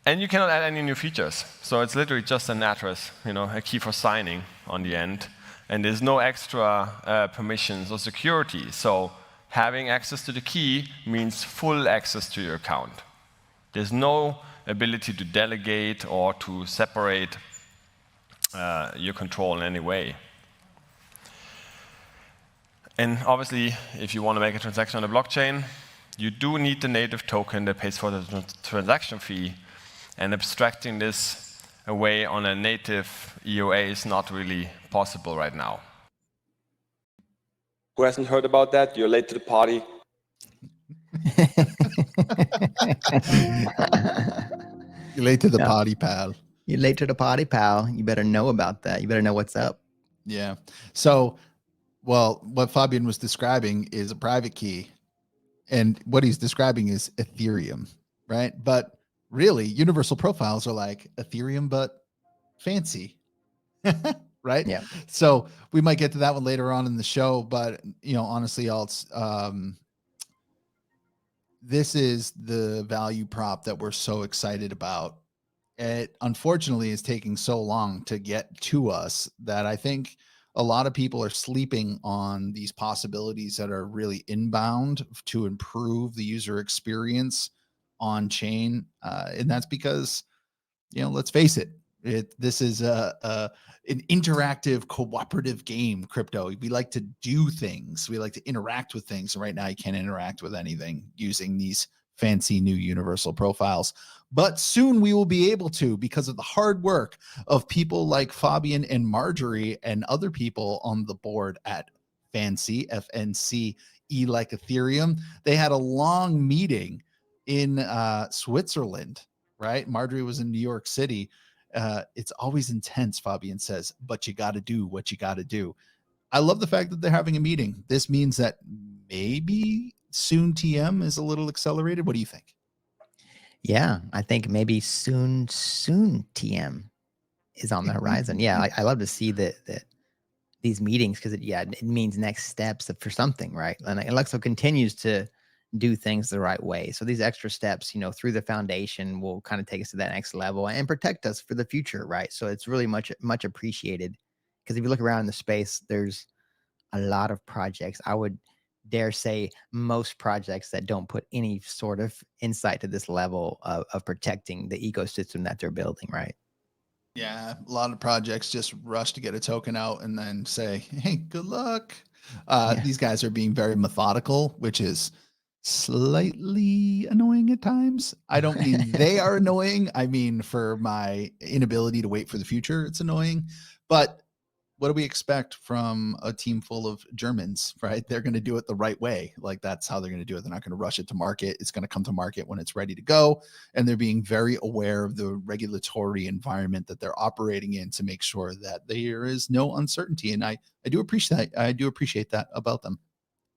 And you cannot add any new features. So it's literally just an address, a key for signing on the end. And there's no extra permissions or security. So having access to the key means full access to your account. There's no ability to delegate or to separate your control in any way. And obviously, if you want to make a transaction on the blockchain, you do need the native token that pays for the transaction fee. And abstracting this away on a native EOA is not really possible right now. Who hasn't heard about that? You're late to the party. You're late to the party, pal. You're late to the party, pal. You better know about that. You better know what's up. Yeah. So, well, what Fabian was describing is a private key. And what he's describing is Ethereum, right? But really, universal profiles are like Ethereum, but fancy, right? Yeah. So we might get to that one later on in the show. But, honestly, this is the value prop that we're so excited about. It unfortunately is taking so long to get to us that I think a lot of people are sleeping on these possibilities that are really inbound to improve the user experience on chain. And that's because, let's face it, this is an interactive cooperative game, crypto. We like to do things. We like to interact with things. And right now you can't interact with anything using these fancy new universal profiles. But soon we will be able to, because of the hard work of people like Fabian and Marjorie and other people on the board at FANCY, FNCE like Ethereum. They had a long meeting in Switzerland, right? Marjorie was in New York City. It's always intense, Fabian says, but you got to do what you got to do. I love the fact that they're having a meeting. This means that maybe soon TM is a little accelerated. What do you think? Yeah, I think maybe soon TM is on the horizon. Yeah, I love to see that these meetings, because it means next steps for something, right? And LUKSO continues to do things the right way. So these extra steps, through the foundation will kind of take us to that next level and protect us for the future, right? So it's really much appreciated, because if you look around in the space, there's a lot of projects. I would dare say most projects that don't put any sort of insight to this level of protecting the ecosystem that they're building, right? Yeah, a lot of projects just rush to get a token out and then say, hey, good luck. These guys are being very methodical, which is slightly annoying at times. I don't mean they are annoying. I mean, for my inability to wait for the future, it's annoying. But what do we expect from a team full of Germans, right? They're going to do it the right way. Like, that's how they're going to do it. They're not going to rush it to market. It's going to come to market when it's ready to go. And they're being very aware of the regulatory environment that they're operating in to make sure that there is no uncertainty. And I do appreciate that. I do appreciate that about them.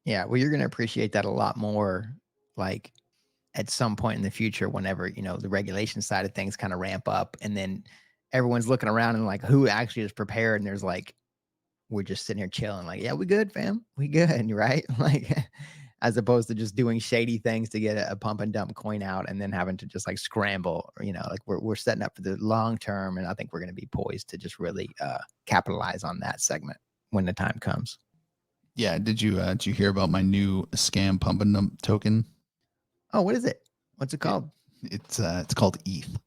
Yeah. Well, you're going to appreciate that a lot more, like at some point in the future, whenever, the regulation side of things kind of ramp up, and then everyone's looking around and like, who actually is prepared? And there's like, we're just sitting here chilling, like, yeah, we good, fam. We good, right? Like, as opposed to just doing shady things to get a pump and dump coin out and then having to just like scramble, like we're setting up for the long term. And I think we're going to be poised to just really capitalize on that segment when the time comes. Yeah. Did you hear about my new scam pump and dump token? Oh, what is it? What's it called? It's called ETH.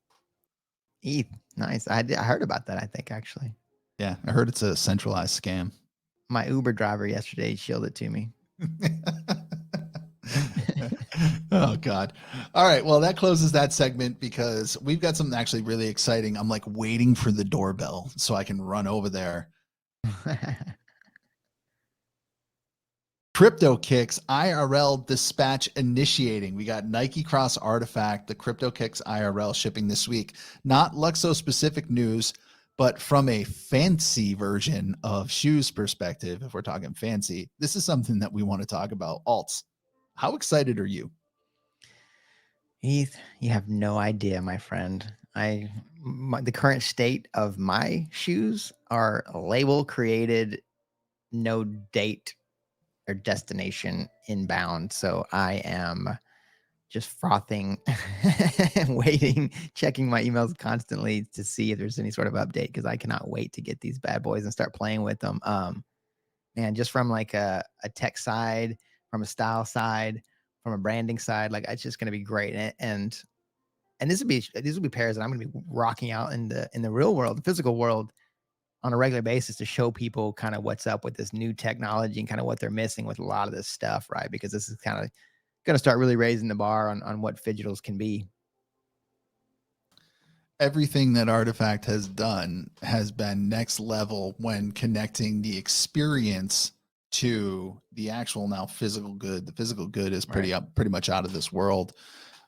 ETH. Nice. I heard about that, I think, actually. Yeah, I heard it's a centralized scam. My Uber driver yesterday shielded it to me. Oh, God. All right. Well, that closes that segment because we've got something actually really exciting. I'm like waiting for the doorbell so I can run over there. Cryptokicks IRL dispatch initiating. We got Nike Cross Artifact, the Cryptokicks IRL shipping this week. Not LUKSO specific news, but from a fancy version of shoes perspective, if we're talking fancy, this is something that we want to talk about. Alts, how excited are you? ETH, you have no idea, my friend. The current state of my shoes are label created, no date or destination inbound. So I am just frothing and waiting, checking my emails constantly to see if there's any sort of update, because I cannot wait to get these bad boys and start playing with them. Man, just from like a tech side, from a style side, from a branding side, like it's just going to be great. And these will be pairs that I'm going to be rocking out in the real world, the physical world, on a regular basis, to show people kind of what's up with this new technology and kind of what they're missing with a lot of this stuff, right? Because this is kind of going to start really raising the bar on what fidgetals can be. Everything that Artifact has done has been next level when connecting the experience to the actual now physical good. The physical good is pretty much out of this world.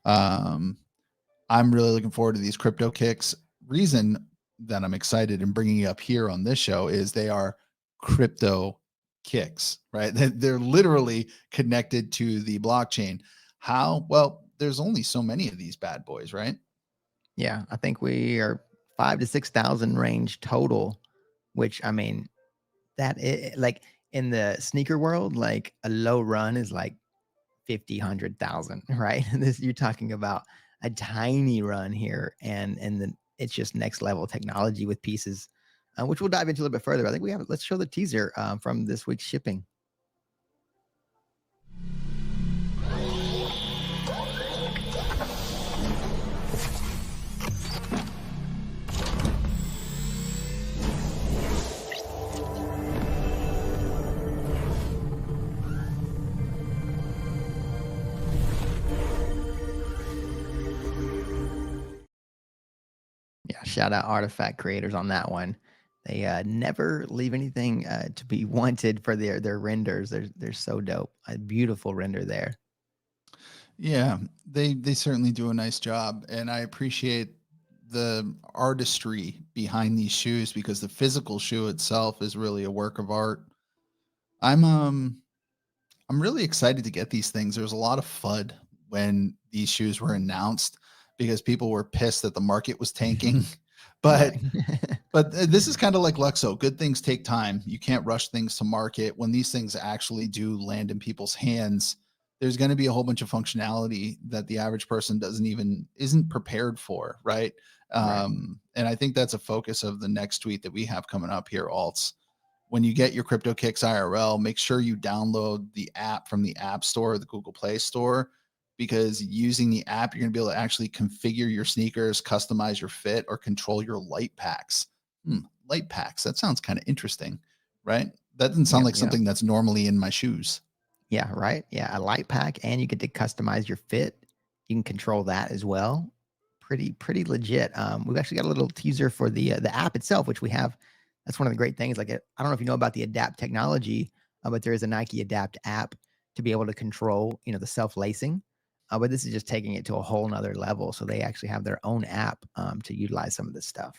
I'm really looking forward to these Cryptokicks. Reason that I'm excited and bringing up here on this show is they are crypto kicks, right? They're literally connected to the blockchain. How? Well, there's only so many of these bad boys, right? Yeah, I think we are 5,000 to 6,000 range total, which, I mean, like in the sneaker world, like a low run is like 50, 100,000, right? You're talking about a tiny run here, and then it's just next level technology with pieces, which we'll dive into a little bit further. I think let's show the teaser from this week's shipping. Yeah, shout out Artifact creators on that one. They never leave anything to be wanted for their renders. They're so dope. A beautiful render there. Yeah, they certainly do a nice job, and I appreciate the artistry behind these shoes because the physical shoe itself is really a work of art. I'm um I'm really excited to get these things. There was a lot of FUD when these shoes were announced because people were pissed that the market was tanking. But Right. this is kind of like LUKSO. Good things take time. You can't rush things to market. When these things actually do land in people's hands, there's going to be a whole bunch of functionality that the average person isn't prepared for, right? Right. And I think that's a focus of the next tweet that we have coming up here, Alts. When you get your Cryptokicks IRL, make sure you download the app from the App Store or the Google Play Store, because using the app, you're going to be able to actually configure your sneakers, customize your fit, or control your light packs. Light packs. That sounds kind of interesting, right? That doesn't sound Yep, like yep. something that's normally in my shoes. Yeah, right. Yeah, a light pack, and you get to customize your fit. You can control that as well. Pretty legit. We've actually got a little teaser for the app itself, which we have. That's one of the great things. Like, I don't know if you know about the Adapt technology, but there is a Nike Adapt app to be able to control, the self lacing. But this is just taking it to a whole nother level. So they actually have their own app to utilize some of this stuff.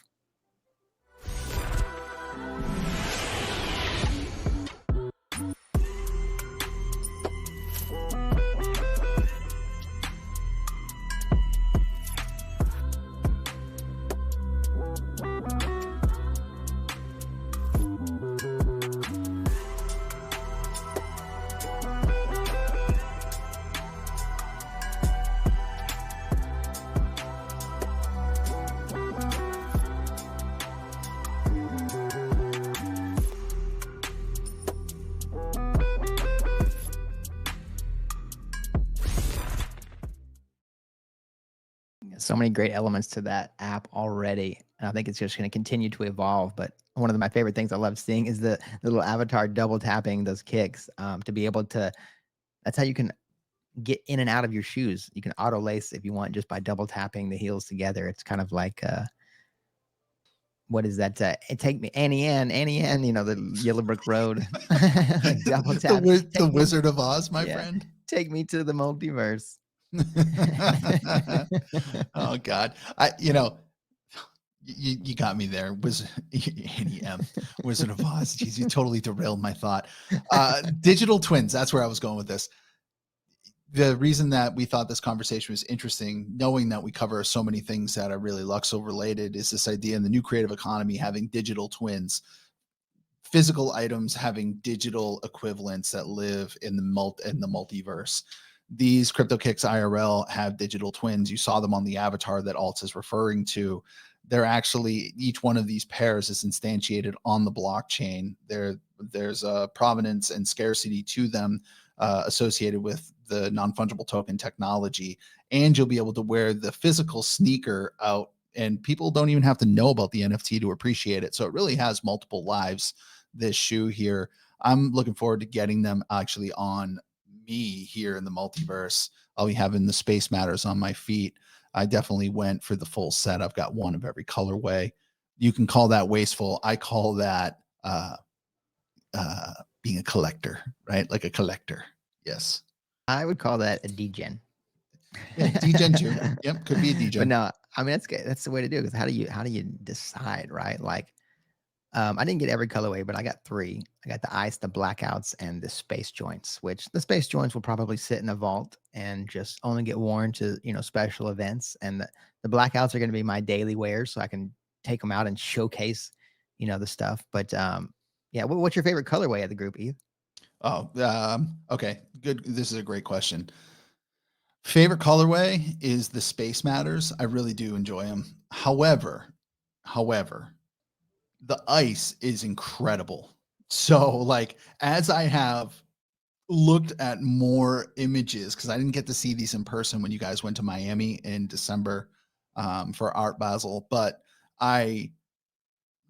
So many great elements to that app already. And I think it's just going to continue to evolve. But one of my favorite things I love seeing is the little avatar double tapping those kicks to be able to, that's how you can get in and out of your shoes. You can auto lace if you want just by double tapping the heels together. It's kind of like, what is that? Take me, Annie Ann, the Yellow Brick Road. Double tap. The Wizard of Oz, my friend. Take me to the multiverse. Oh God. You got me there. Annie M, Wizard of Oz. Jeez, you totally derailed my thought. Digital twins. That's where I was going with this. The reason that we thought this conversation was interesting, knowing that we cover so many things that are really LUKSO related, is this idea in the new creative economy having digital twins, physical items having digital equivalents that live in the multiverse. These Cryptokicks IRL have digital twins. You saw them on the avatar that Alts is referring to. They're actually, each one of these pairs is instantiated on the blockchain. There's a provenance and scarcity to them associated with the non-fungible token technology. And you'll be able to wear the physical sneaker out, and people don't even have to know about the NFT to appreciate it. So it really has multiple lives, this shoe here. I'm looking forward to getting them actually on me here in the multiverse. I'll be having the Space Matters on my feet. I definitely went for the full set. I've got one of every colorway. You can call that wasteful. I call that being a collector, right? Like a collector. Yes. I would call that a degen. Yeah, degen too. Yep, could be a degen. But no, I mean, that's the way to do it. Because how do you decide, right? Like, I didn't get every colorway, but I got 3. I got the ice, the blackouts, and the space joints, which the space joints will probably sit in a vault and just only get worn to, special events. And the blackouts are going to be my daily wears, so I can take them out and showcase, the stuff. But yeah, what's your favorite colorway of the group, Eve? Oh, okay. Good. This is a great question. Favorite colorway is the Space Matters. I really do enjoy them. However, the ice is incredible. So like, as I have looked at more images, because I didn't get to see these in person when you guys went to Miami in December for Art Basel, but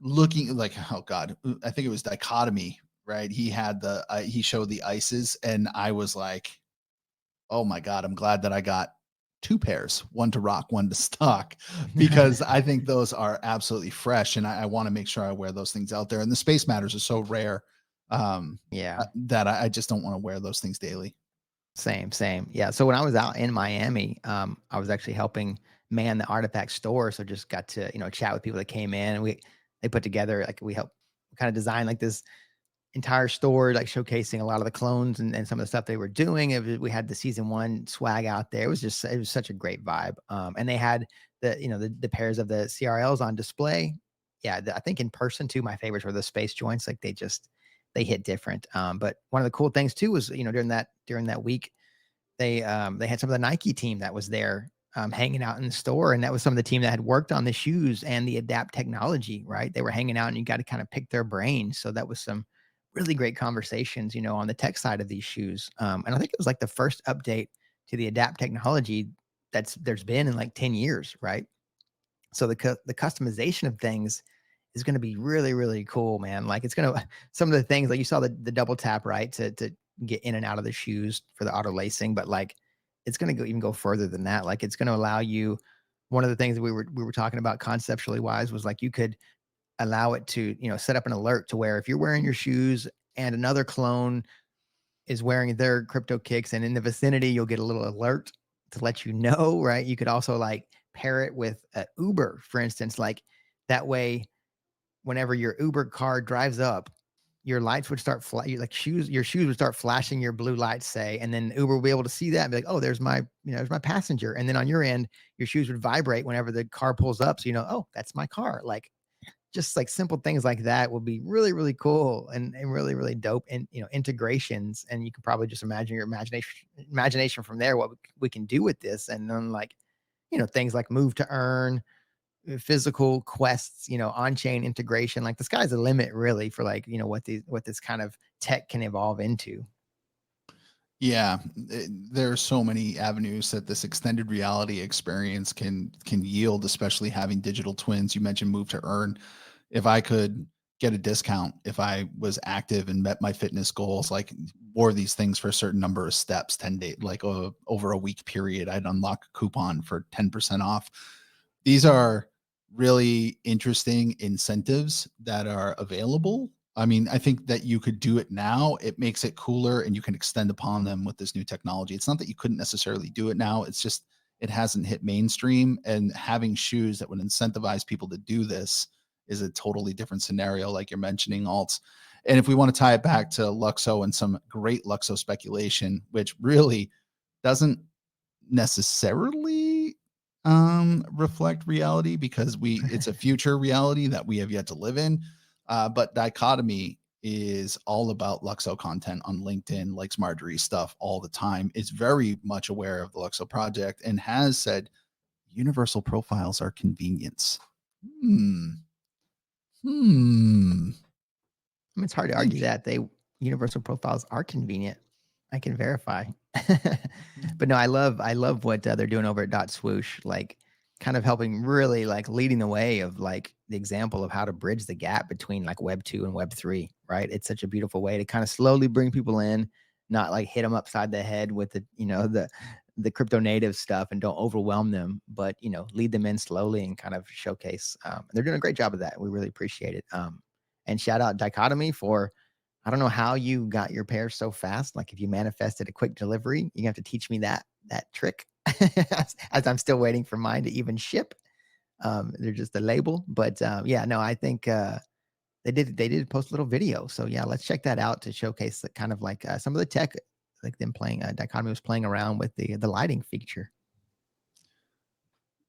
looking like, oh God, I think it was Dichotomy, right? He had he showed the ices, and I was like, oh my God, I'm glad that I got 2 pairs, one to rock, one to stock, because I think those are absolutely fresh. And I want to make sure I wear those things out there. And the Space Matters are so rare that I just don't want to wear those things daily. Same. Yeah. So when I was out in Miami, I was actually helping man the artifact store. So just got to, chat with people that came in, and they put together, like, we helped kind of design like this entire store, like showcasing a lot of the clones and some of the stuff they were doing. We had the season 1 swag out there. It was such a great vibe. And they had the pairs of the CRLs on display. Yeah. I think in person too, my favorites were the space joints. Like they hit different. But one of the cool things too was, during that week, they had some of the Nike team that was there, hanging out in the store. And that was some of the team that had worked on the shoes and the adapt technology, right? They were hanging out, and you got to kind of pick their brains. So that was some really great conversations, on the tech side of these shoes. And I think it was like the first update to the adapt technology there's been in like 10 years, right? So the customization of things is going to be really, really cool, man. Like, it's going to, some of the things, like you saw the double tap, right? To get in and out of the shoes for the auto lacing, but like, it's going to go further than that. Like, it's going to allow you, one of the things that we were talking about conceptually wise was like, you could allow it to, set up an alert to where if you're wearing your shoes and another clone is wearing their Cryptokicks and in the vicinity, you'll get a little alert to let you know, right? You could also like pair it with Uber, for instance, like that way, whenever your Uber car drives up, your lights would start your shoes would start flashing your blue lights, say, and then Uber will be able to see that and be like, oh, there's my passenger. And then on your end, your shoes would vibrate whenever the car pulls up. So, oh, that's my car. Like, just like simple things like that will be really, really cool and really, really dope. And, integrations. And you can probably just imagine your imagination from there, what we can do with this. And then like, things like move to earn, physical quests, on-chain integration. Like, the sky's the limit really for like, what this kind of tech can evolve into. Yeah, there are so many avenues that this extended reality experience can yield, especially having digital twins. You mentioned move to earn. If I could get a discount, if I was active and met my fitness goals, like wore these things for a certain number of steps, 10 days, like over a week period, I'd unlock a coupon for 10% off. These are really interesting incentives that are available. I mean, I think that you could do it now. It makes it cooler, and you can extend upon them with this new technology. It's not that you couldn't necessarily do it now. It's just, it hasn't hit mainstream, and having shoes that would incentivize people to do this is a totally different scenario, like you're mentioning, Alts. And if we want to tie it back to LUKSO and some great LUKSO speculation, which really doesn't necessarily reflect reality, because it's a future reality that we have yet to live in. But Dichotomy is all about LUKSO content on LinkedIn, likes Marjorie's stuff all the time, is very much aware of the LUKSO project, and has said universal profiles are convenience. I mean, it's hard to argue that universal profiles are convenient. I can verify. But no, I love what they're doing over at .swoosh, like kind of helping, really like leading the way of like the example of how to bridge the gap between like Web 2 and Web 3, right? It's such a beautiful way to kind of slowly bring people in, not like hit them upside the head with the crypto native stuff and don't overwhelm them, but lead them in slowly and kind of showcase. They're doing a great job of that. We really appreciate it. And shout out Dichotomy for, I don't know how you got your pairs so fast. Like, if you manifested a quick delivery, you have to teach me that trick as I'm still waiting for mine to even ship. They're just a label, but yeah, no, I think they did post a little video. So yeah, let's check that out to showcase the kind of like some of the tech, like them playing. Dichotomy was playing around with the lighting feature.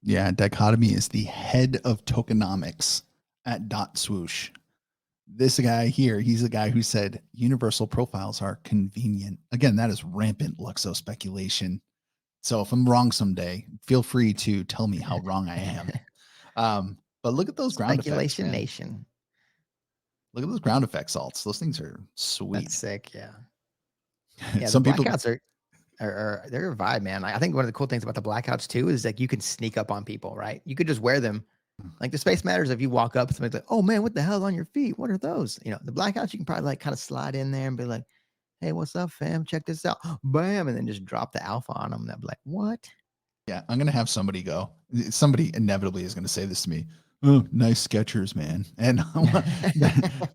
Yeah, Dichotomy is the head of tokenomics at .swoosh. This guy here, he's the guy who said universal profiles are convenient. Again, that is rampant LUKSO speculation. So if I'm wrong someday, feel free to tell me how wrong I am. But look at those ground effects. Speculation Nation. Look at those ground effects, Alts. Those things are sweet. That's sick. Yeah. Yeah. Some the people blackouts are they're a vibe, man. I think one of the cool things about the blackouts too is like you can sneak up on people, right? You could just wear them. Like the Space Matters, if you walk up, somebody's like, "Oh man, what the hell's on your feet? What are those?" The blackouts, you can probably like kind of slide in there and be like, "Hey, what's up, fam? Check this out." Bam, and then just drop the alpha on them. They'll be like, "What?" Yeah, I'm gonna have somebody go. Somebody inevitably is gonna say this to me. "Oh, nice Skechers, man," and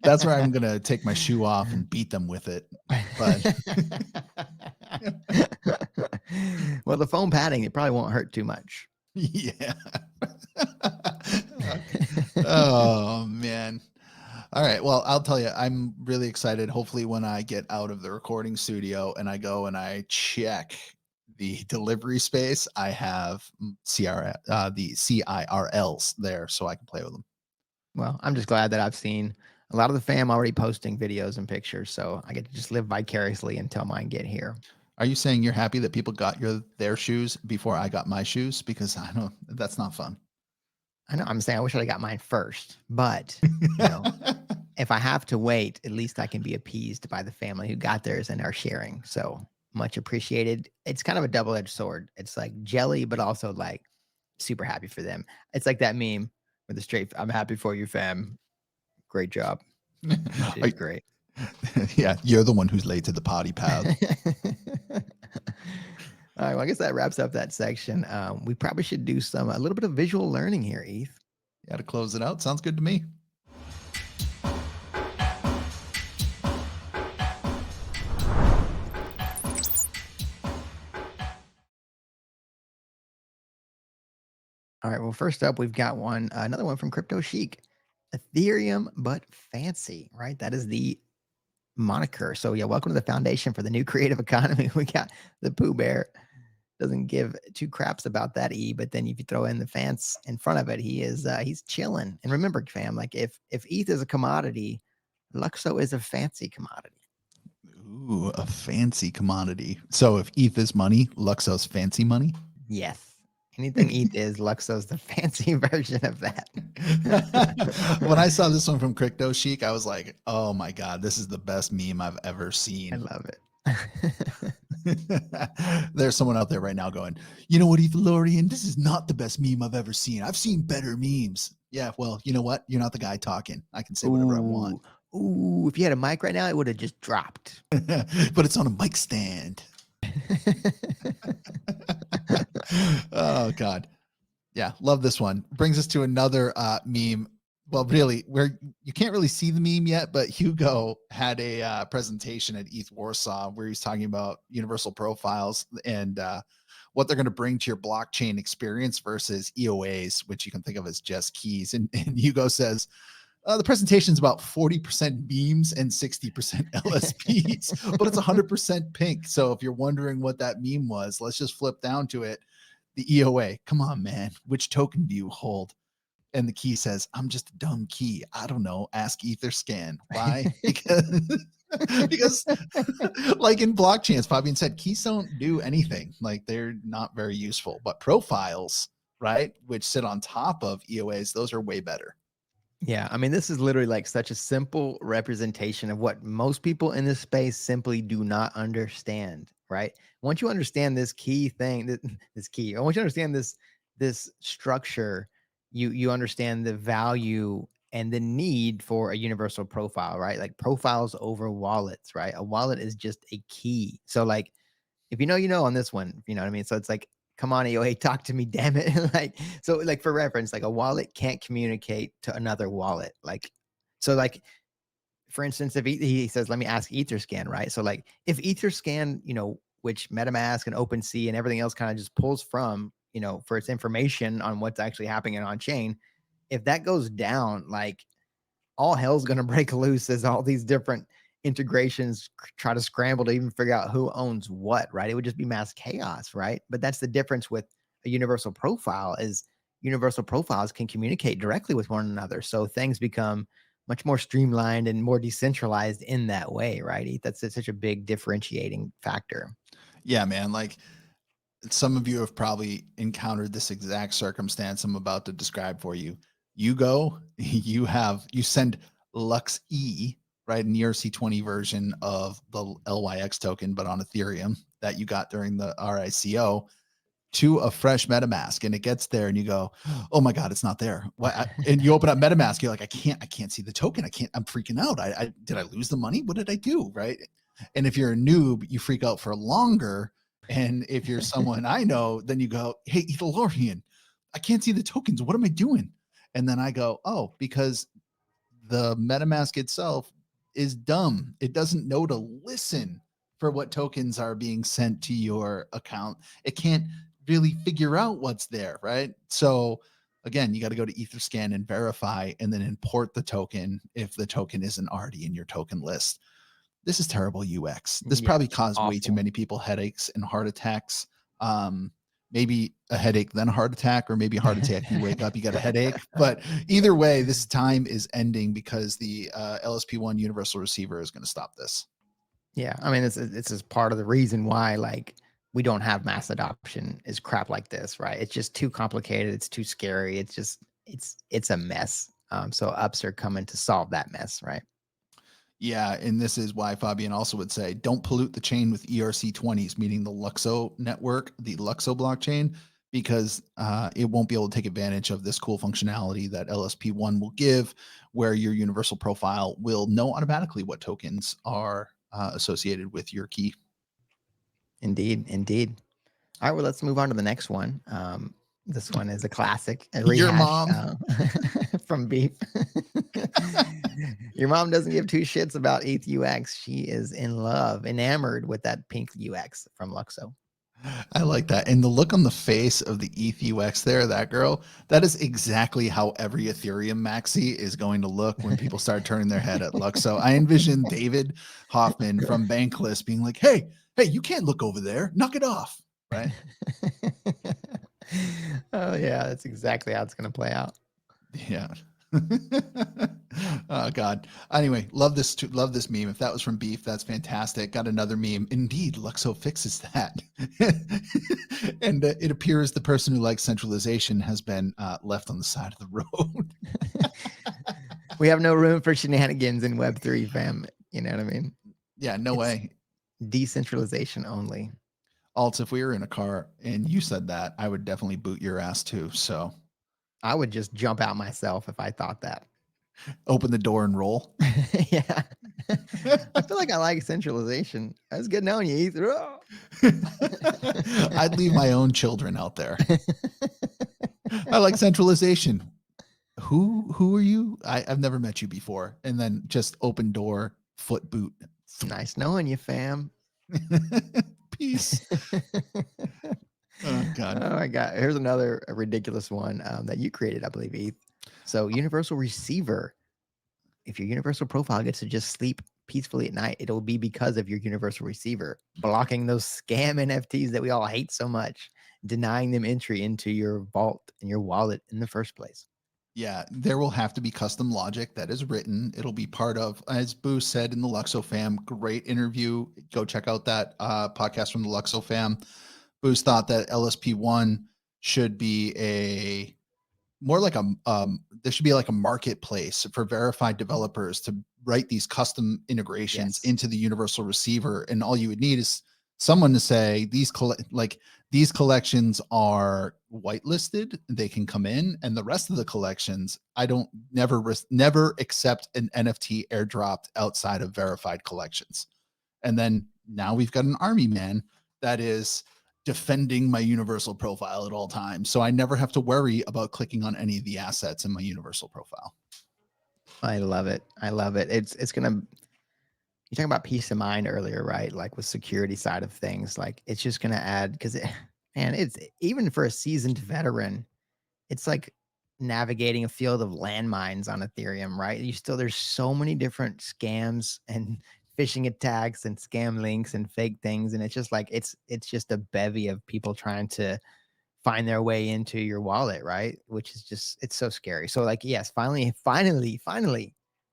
that's where I'm gonna take my shoe off and beat them with it. But Well, the foam padding, it probably won't hurt too much. Yeah. Oh man. All right. Well, I'll tell you, I'm really excited. Hopefully, when I get out of the recording studio and I go and I check the delivery space, I have the CIRLs there so I can play with them. Well, I'm just glad that I've seen a lot of the fam already posting videos and pictures, so I get to just live vicariously until mine get here. Are you saying you're happy that people got their shoes before I got my shoes? Because I know that's not fun. I know. I'm saying I wish I got mine first, but you know, if I have to wait, at least I can be appeased by the family who got theirs and are sharing. So much appreciated. It's kind of a double-edged sword. It's like jelly, but also like super happy for them. It's like that meme with the straight, I'm happy for you, fam. Great job. You did great. Yeah, you're the one who's late to the potty pad. All right, well, I guess that wraps up that section. We probably should do a little bit of visual learning here, Eth. Yeah, to close it out. Sounds good to me. All right, well, first up, we've got another one from Crypto Chic. Ethereum, but fancy, right? That is the moniker. So yeah, welcome to the foundation for the new creative economy. We got the Pooh Bear. Doesn't give two craps about that E, but then if you throw in the fence in front of it, he's chilling. And remember, fam, like if ETH is a commodity, LUKSO is a fancy commodity. Ooh, a fancy commodity. So if ETH is money, LUKSO's fancy money? Yes. Anything ETH is, LUKSO's the fancy version of that. When I saw this one from Crypto Chic, I was like, oh my God, this is the best meme I've ever seen. I love it. There's someone out there right now going, you know what, Ethelorian, this is not the best meme I've ever seen. I've seen better memes. Yeah, well, you know what? You're not the guy talking. I can say whatever I want. Ooh, if you had a mic right now, it would have just dropped. But it's on a mic stand. Oh God. Yeah, love this one. Brings us to another meme. Well, really, where you can't really see the meme yet, but Hugo had a presentation at ETH Warsaw where he's talking about universal profiles and what they're going to bring to your blockchain experience versus EOAs, which you can think of as just keys. And Hugo says, the presentation is about 40% beams and 60% LSPs, but it's 100% pink. So if you're wondering what that meme was, let's just flip down to it. The EOA, come on, man. Which token do you hold? And the key says, I'm just a dumb key. I don't know. Ask Etherscan. Why? because like in Blockchance, Fabian said, keys don't do anything. Like they're not very useful. But profiles, right, which sit on top of EOAs, those are way better. Yeah, I mean, this is literally like such a simple representation of what most people in this space simply do not understand, right? Once you understand this key thing, this key, once you understand this structure, you understand the value and the need for a universal profile, right? Like profiles over wallets, right? A wallet is just a key. So like, if you know on this one, you know what I mean? So it's like, come on, EOA, talk to me, damn it. Like, so like for reference, like a wallet can't communicate to another wallet. Like, so like, for instance, if he says, let me ask Etherscan, right? So like if Etherscan, you know, which MetaMask and OpenSea and everything else kind of just pulls from, you know, for its information on what's actually happening on chain, if that goes down, like all hell's going to break loose as all these different integrations try to scramble to even figure out who owns what, right? It would just be mass chaos, right? But that's the difference with a universal profile is universal profiles can communicate directly with one another. So things become much more streamlined and more decentralized in that way, right? That's such a big differentiating factor. Yeah, man. Like some of you have probably encountered this exact circumstance I'm about to describe for you. You go, you send LUKSE, right, an ERC20 version of the LYX token, but on Ethereum that you got during the RICO to a fresh MetaMask, and it gets there and you go, oh my God, it's not there. And you open up MetaMask, you're like, I can't see the token. I'm freaking out. Did I lose the money? What did I do? Right. And if you're a noob, you freak out for longer. And if you're someone I know, then you go, hey, Ethelorian, I can't see the tokens. What am I doing? And then I go, oh, because the MetaMask itself is dumb. It doesn't know to listen for what tokens are being sent to your account. It can't really figure out what's there, right? So again, you got to go to Etherscan and verify and then import the token if the token isn't already in your token list. This is terrible UX. This Yeah, probably it's caused way too awful. many people headaches and heart attacks. Maybe a headache, then a heart attack, or maybe a heart attack, you wake up, you got a headache. But either way, this time is ending because the LSP1 universal receiver is going to stop this. Yeah, I mean, it's just part of the reason why like we don't have mass adoption is crap like this, right? It's just too complicated. It's too scary. It's just it's a mess. So ups are coming to solve that mess, right? Yeah, and this is why Fabian also would say, don't pollute the chain with ERC20s, meaning the LUKSO network, the LUKSO blockchain, because it won't be able to take advantage of this cool functionality that LSP1 will give, where your universal profile will know automatically what tokens are associated with your key. Indeed, indeed. All right, well, let's move on to the next one. This one is a classic, a Your rehash mom. from Beef. Your mom doesn't give two shits about ETH UX. She is in love, enamored with that pink UX from LUKSO. I like that. And the look on the face of the ETH UX there, that girl, that is exactly how every Ethereum maxi is going to look when people start turning their head at LUKSO. I envision David Hoffman from Bankless being like, hey, you can't look over there. Knock it off. Right? Oh, yeah, that's exactly how it's going to play out. Yeah. Oh God. Anyway, love this meme. If that was from Beef, that's fantastic. Got another meme. Indeed, LUKSO fixes that. And it appears the person who likes centralization has been left on the side of the road. We have no room for shenanigans in Web3, fam. You know what I mean? Yeah, no It's way. decentralization only. Alts, if we were in a car and you said that, I would definitely boot your ass too. So I would just jump out myself if I thought that. open the door and roll. Yeah. I feel like I like centralization. That's good knowing you, Ether. Oh. I'd leave my own children out there. I like centralization. Who are you? I've never met you before. And then just open door, foot boot. Nice knowing you, fam. Peace. Oh God. Oh my God. Here's another ridiculous one that you created, I believe, Eth. So universal receiver. If your universal profile gets to just sleep peacefully at night, it'll be because of your universal receiver blocking those scam NFTs that we all hate so much, denying them entry into your vault and your wallet in the first place. Yeah, there will have to be custom logic that is written. It'll be part of, as Boo said in the LUKSO fam, great interview. Go check out that podcast from the LUKSO fam. Boo's thought that LSP1 should be more like there should be like a marketplace for verified developers to write these custom integrations into the universal receiver. And all you would need is someone to say these collections are whitelisted, they can come in, and the rest of the collections, I don't never accept an NFT airdropped outside of verified collections. And then now we've got an army man that is defending my universal profile at all times. So I never have to worry about clicking on any of the assets in my universal profile. I love it. I love it. It's going to, you talking about peace of mind earlier, right? Like with security side of things, like it's just going to add, because it's even for a seasoned veteran, it's like navigating a field of landmines on Ethereum, right? There's so many different scams and phishing attacks and scam links and fake things. And it's just like, it's just a bevy of people trying to find their way into your wallet, right? Which is just, it's so scary. So like, yes, finally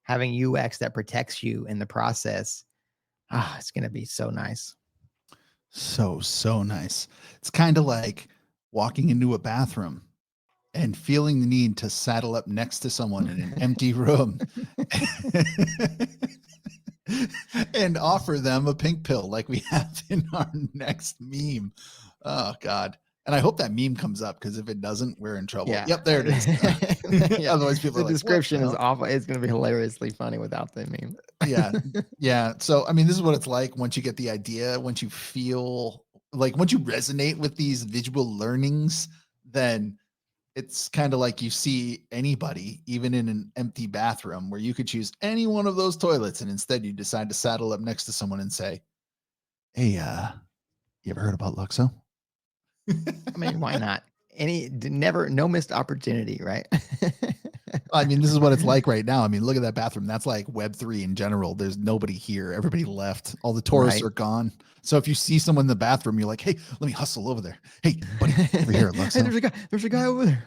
having UX that protects you in the process. It's going to be so nice. So nice. It's kind of like walking into a bathroom and feeling the need to saddle up next to someone in an empty room and offer them a pink pill like we have in our next meme. Oh God. And I hope that meme comes up, because if it doesn't, we're in trouble. Yeah. Yep, there it is. Yeah. Otherwise people The are like, description "What is the hell?" awful. It's going to be hilariously funny without the meme. Yeah. So, I mean, this is what it's like once you get the idea, once you feel like, once you resonate with these visual learnings, then it's kind of like you see anybody, even in an empty bathroom, where you could choose any one of those toilets. And instead you decide to saddle up next to someone and say, Hey, you ever heard about LUKSO? I mean, why not? No missed opportunity, right? I mean, this is what it's like right now. I mean, look at that bathroom. That's like Web3 in general. There's nobody here. Everybody left. All the tourists Right. are gone. So if you see someone in the bathroom, you're like, hey, let me hustle over there. Hey, buddy, over here at LUKSO. Hey, there's a guy over there.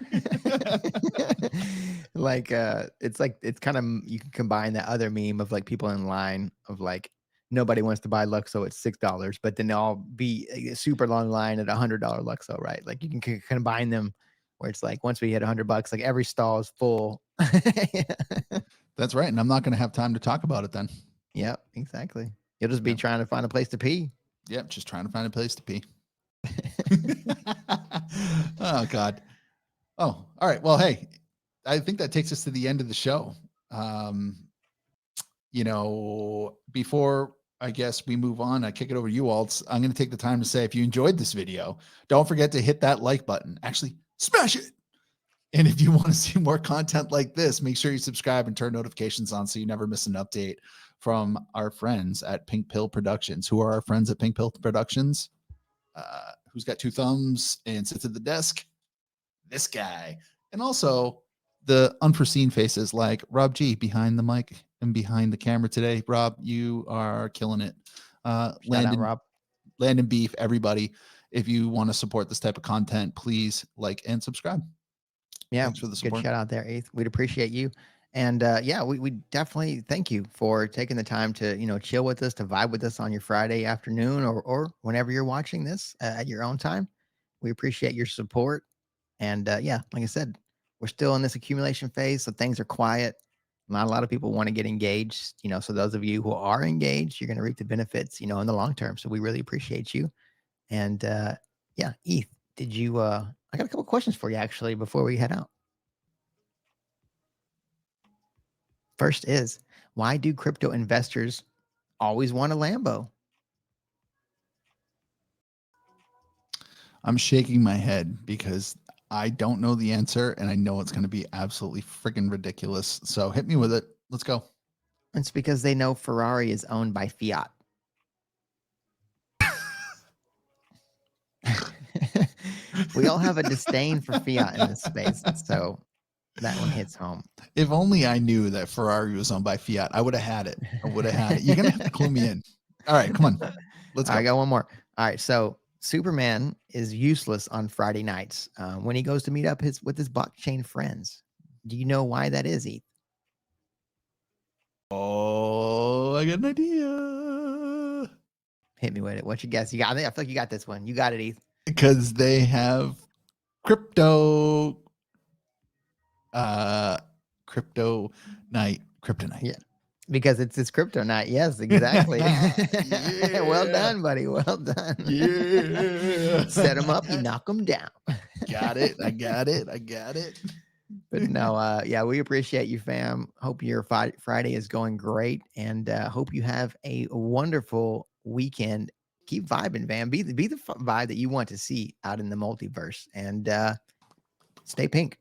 Like, it's kind of, you can combine that other meme of like people in line of like, nobody wants to buy LUKSO at $6, but then they'll all be a super long line at $100 LUKSO, right? Like you can combine them where it's like, once we hit $100, like every stall is full. That's right. And I'm not going to have time to talk about it then. Yep, exactly. You'll just be Yep. trying to find a place to pee. Yep. Just trying to find a place to pee. Oh, God. Oh, all right. Well, hey, I think that takes us to the end of the show. You know, before I guess we move on, I kick it over to you, Alts. I'm going to take the time to say, if you enjoyed this video, don't forget to hit that like button. Actually, smash it. And if you want to see more content like this, make sure you subscribe and turn notifications on so you never miss an update from our friends at Pink Pill Productions. Who are our friends at Pink Pill Productions? Who's got 2 thumbs and sits at the desk? This guy. And also the unforeseen faces like Rob G behind the mic and behind the camera today. Rob, you are killing it. Landon Beef, everybody. If you want to support this type of content, please like and subscribe. Yeah, thanks for the support. Good shout out there, Eth. We'd appreciate you. And yeah, we definitely thank you for taking the time to, chill with us, to vibe with us on your Friday afternoon or whenever you're watching this at your own time. We appreciate your support. And yeah, like I said, we're still in this accumulation phase, so things are quiet. Not a lot of people want to get engaged, so those of you who are engaged, you're going to reap the benefits, in the long term. So we really appreciate you. And yeah, Eth, did you, I got a couple questions for you actually before we head out. First is, why do crypto investors always want a Lambo? I'm shaking my head because I don't know the answer and I know it's going to be absolutely freaking ridiculous. So hit me with it. Let's go. It's because they know Ferrari is owned by Fiat. We all have a disdain for Fiat in this space. So that one hits home. If only I knew that Ferrari was owned by Fiat, I would have had it. You're going to have to clue me in. All right, come on. Let's go. I got one more. All right. So Superman is useless on Friday nights when he goes to meet up with his blockchain friends. Do you know why that is, Eth? Oh, I got an idea. Hit me with it. What's your guess? You got it. I feel like you got this one. You got it, Eth. Because they have kryptonite. Yeah. Because it's crypto night. Yes, exactly. Yeah. Well done, buddy. Well done. Yeah. Set them up, you knock them down. Got it. I got it. But no, yeah, we appreciate you, fam. Hope your Friday is going great, and hope you have a wonderful weekend. Keep vibing, fam. Be the vibe that you want to see out in the multiverse, and stay pink.